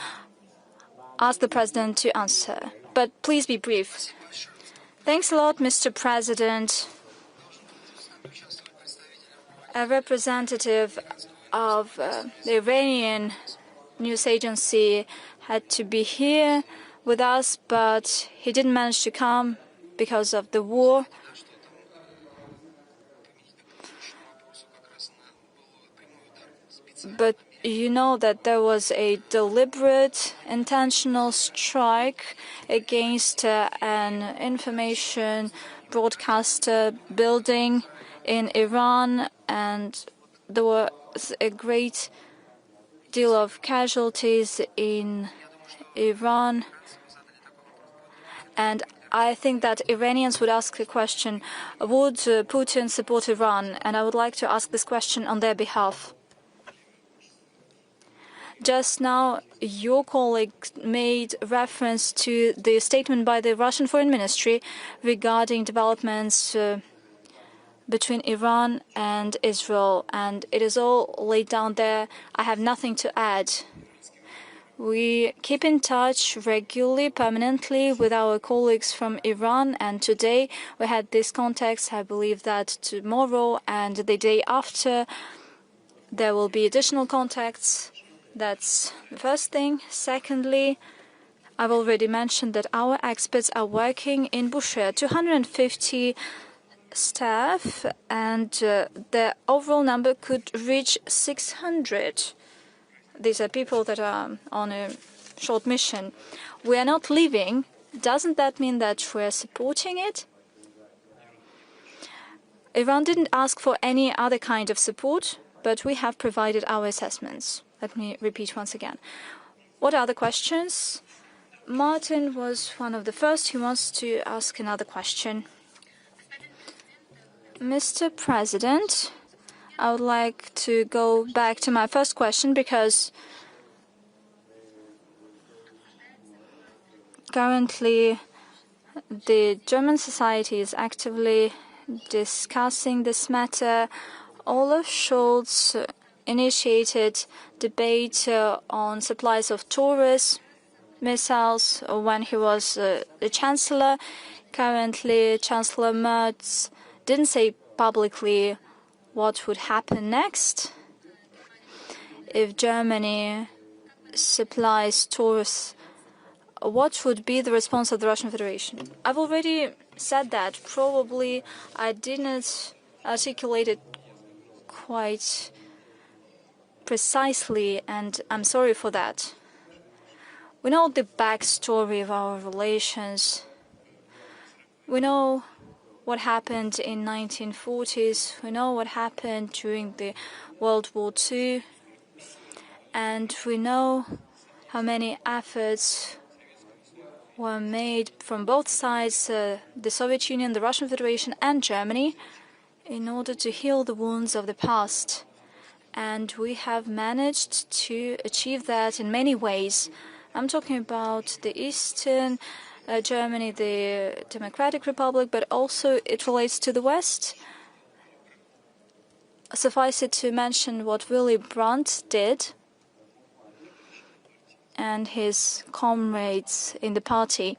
ask the President to answer. But please be brief. Thanks a lot, Mr. President. A representative of the Iranian news agency had to be here with us, but he didn't manage to come because of the war. But you know that there was a deliberate, intentional strike against an information broadcaster building in Iran, and there was a great deal of casualties in Iran. And I think that Iranians would ask the question, would Putin support Iran? And I would like to ask this question on their behalf. Just now, your colleague made reference to the statement by the Russian Foreign Ministry regarding developments between Iran and Israel, and it is all laid down there. I have nothing to add. We keep in touch regularly, permanently with our colleagues from Iran, and today we had this context. I believe that tomorrow and the day after there will be additional contacts. That's the first thing. Secondly, I've already mentioned that our experts are working in Bushehr, 250 staff, and the overall number could reach 600. These are people that are on a short mission. We are not leaving. Doesn't that mean that we're supporting it? Iran didn't ask for any other kind of support, but we have provided our assessments. Let me repeat once again. What are the questions? Martin was one of the first. He wants to ask another question. Mr. President, I would like to go back to my first question because currently the German society is actively discussing this matter. Olaf Scholz initiated debate on supplies of Taurus missiles when he was the Chancellor. Currently, Chancellor Merz didn't say publicly what would happen next if Germany supplies Taurus. What would be the response of the Russian Federation? I've already said that. Probably I didn't articulate it quite precisely, and I'm sorry for that. We know the backstory of our relations. We know what happened in 1940s. We know what happened during the World War II. And we know how many efforts were made from both sides, the Soviet Union, the Russian Federation, and Germany, in order to heal the wounds of the past. And we have managed to achieve that in many ways. I'm talking about the Eastern Germany, the Democratic Republic, but also it relates to the West. Suffice it to mention what Willy Brandt did and his comrades in the party.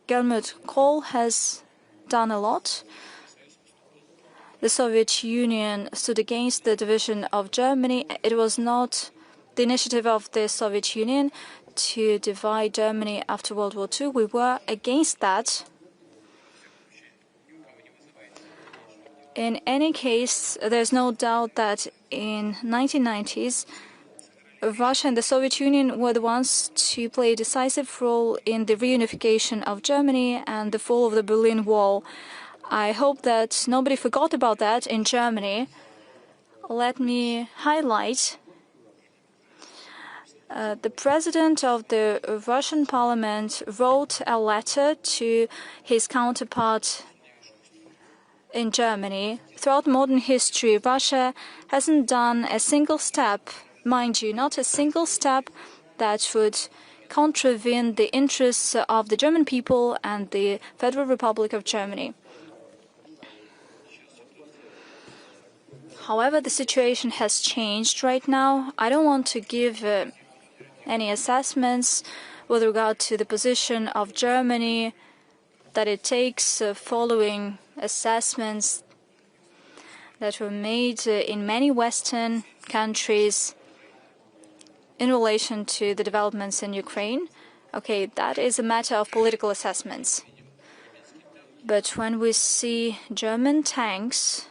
Helmut Kohl has done a lot. The Soviet Union stood against the division of Germany. It was not the initiative of the Soviet Union to divide Germany after World War II. We were against that. In any case, there's no doubt that in 1990s, Russia and the Soviet Union were the ones to play a decisive role in the reunification of Germany and the fall of the Berlin Wall. I hope that nobody forgot about that in Germany. Let me highlight the president of the Russian parliament wrote a letter to his counterpart in Germany. Throughout modern history, Russia hasn't done a single step, mind you, not a single step that would contravene the interests of the German people and the Federal Republic of Germany. However, the situation has changed right now. I don't want to give any assessments with regard to the position of Germany that it takes following assessments that were made in many Western countries in relation to the developments in Ukraine. Okay, that is a matter of political assessments. But when we see German tanks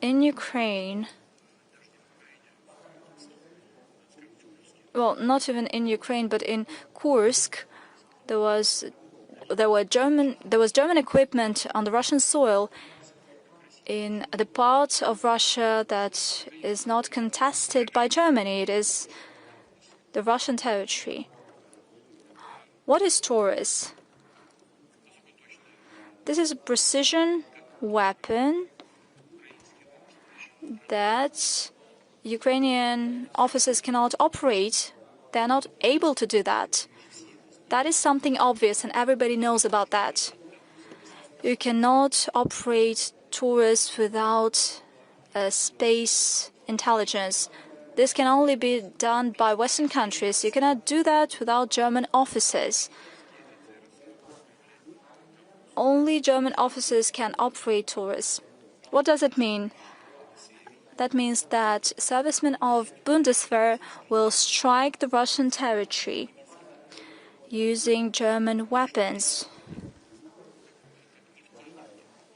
in Ukraine, well, not even in Ukraine, but in Kursk, there was German equipment on the Russian soil in the part of Russia that is not contested by Germany. It is the Russian territory. What is Taurus? This is a precision weapon that Ukrainian officers cannot operate. They're not able to do that. That is something obvious, and everybody knows about that. You cannot operate tourists without space intelligence. This can only be done by Western countries. You cannot do that without German officers. Only German officers can operate tourists. What does it mean? That means that servicemen of Bundeswehr will strike the Russian territory using German weapons.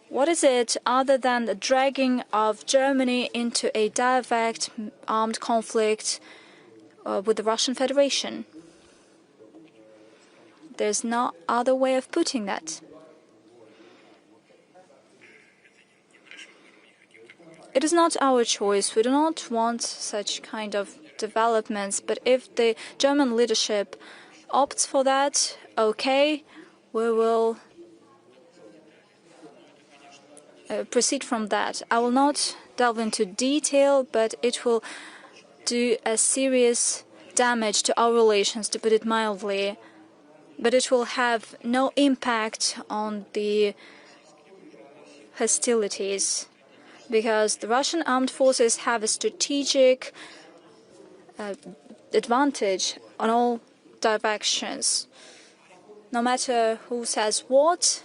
What is it other than the dragging of Germany into a direct armed conflict with the Russian Federation? There's no other way of putting that. It is not our choice. We do not want such kind of developments, but if the German leadership opts for that, okay, we will proceed from that. I will not delve into detail, but it will do a serious damage to our relations, to put it mildly. But it will have no impact on the hostilities, because the Russian armed forces have a strategic advantage on all directions. No matter who says what,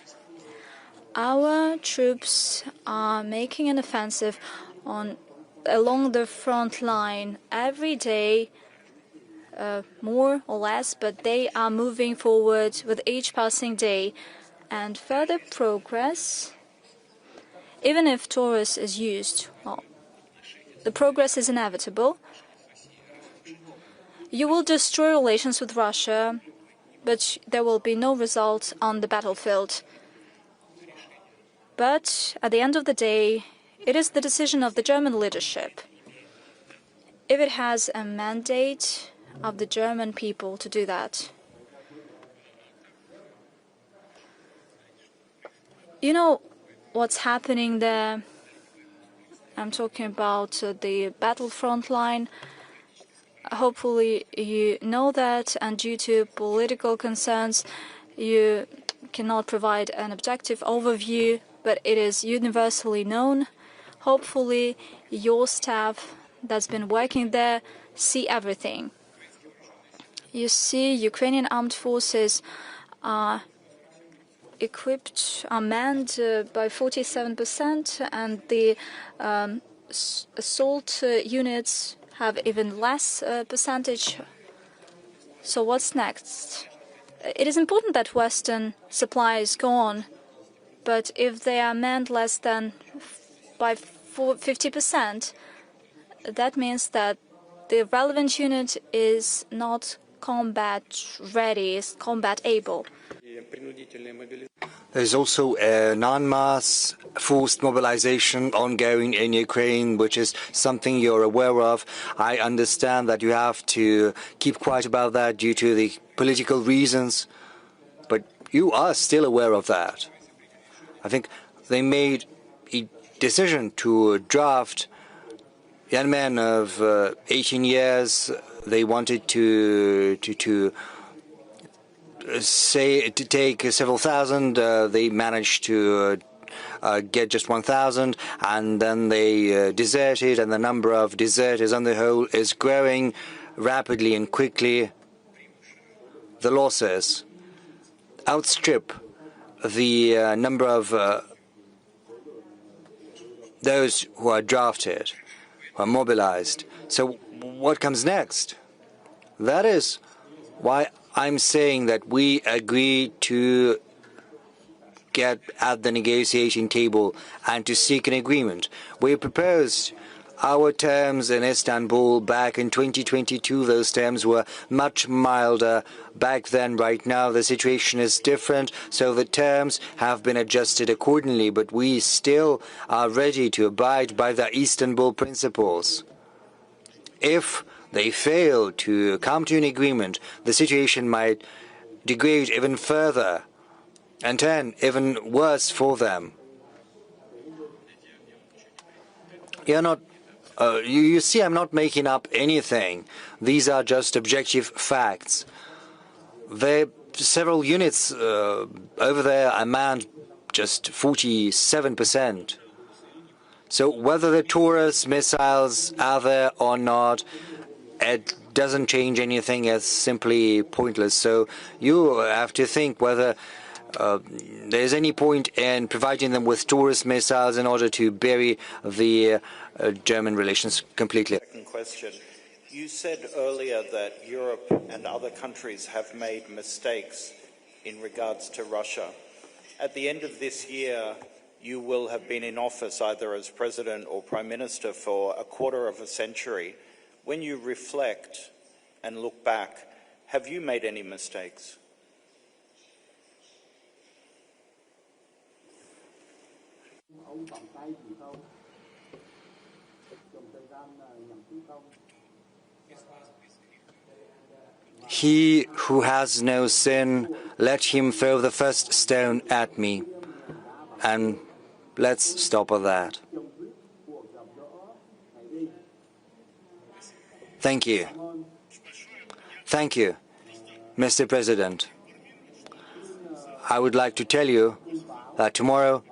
our troops are making an offensive along the front line every day, more or less, but they are moving forward with each passing day. And further progress, even if Taurus is used, well, the progress is inevitable. You will destroy relations with Russia, but there will be no result on the battlefield. But at the end of the day, it is the decision of the German leadership. If it has a mandate of the German people to do that. You know what's happening there? I'm talking about the battlefront line. Hopefully you know that, and due to political concerns, you cannot provide an objective overview, but it is universally known. Hopefully your staff that's been working there see everything. You see, Ukrainian armed forces are manned by 47%, and the assault units have even less percentage. So what's next? It is important that Western supplies go on, but if they are manned less than by 50%, that means that the relevant unit is not combat ready, is combat able. There's also a non-mass forced mobilization ongoing in Ukraine, which is something you're aware of. I understand that you have to keep quiet about that due to the political reasons, but you are still aware of that. I think they made a decision to draft young men of 18 years. They wanted to take several thousand. They managed to get just 1,000, and then they deserted, and the number of deserters on the whole is growing rapidly and quickly. The losses outstrip the number of those who are drafted, who are mobilized. So what comes next? That is why I'm saying that we agree to get at the negotiating table and to seek an agreement. We proposed our terms in Istanbul back in 2022. Those terms were much milder back then. Right now the situation is different, so the terms have been adjusted accordingly, but we still are ready to abide by the Istanbul principles. If they fail to come to an agreement, the situation might degrade even further and turn even worse for them. You're not You see, I'm not making up anything. These are just objective facts. Several units over there are manned just 47%. So whether the Taurus missiles are there or not, it doesn't change anything. It's simply pointless. So you have to think whether there's any point in providing them with Taurus missiles in order to bury the German relations completely. Second question. You said earlier that Europe and other countries have made mistakes in regards to Russia. At the end of this year, you will have been in office either as President or Prime Minister for a quarter of a century. When you reflect and look back, have you made any mistakes? He who has no sin, let him throw the first stone at me. And let's stop at that. Thank you. Thank you, Mr. President. I would like to tell you that tomorrow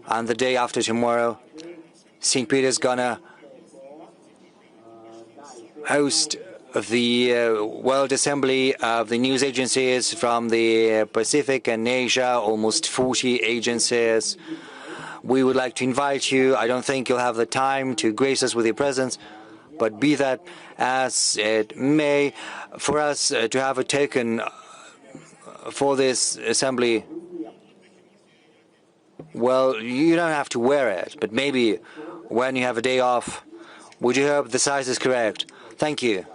and the day after tomorrow, St. Peter's gonna host the World Assembly of the news agencies from the Pacific and Asia, almost 40 agencies. We would like to invite you. I don't think you'll have the time to grace us with your presence, but be that as it may, for us to have a token for this assembly, well, you don't have to wear it, but maybe when you have a day off, would you hope the size is correct? Thank you.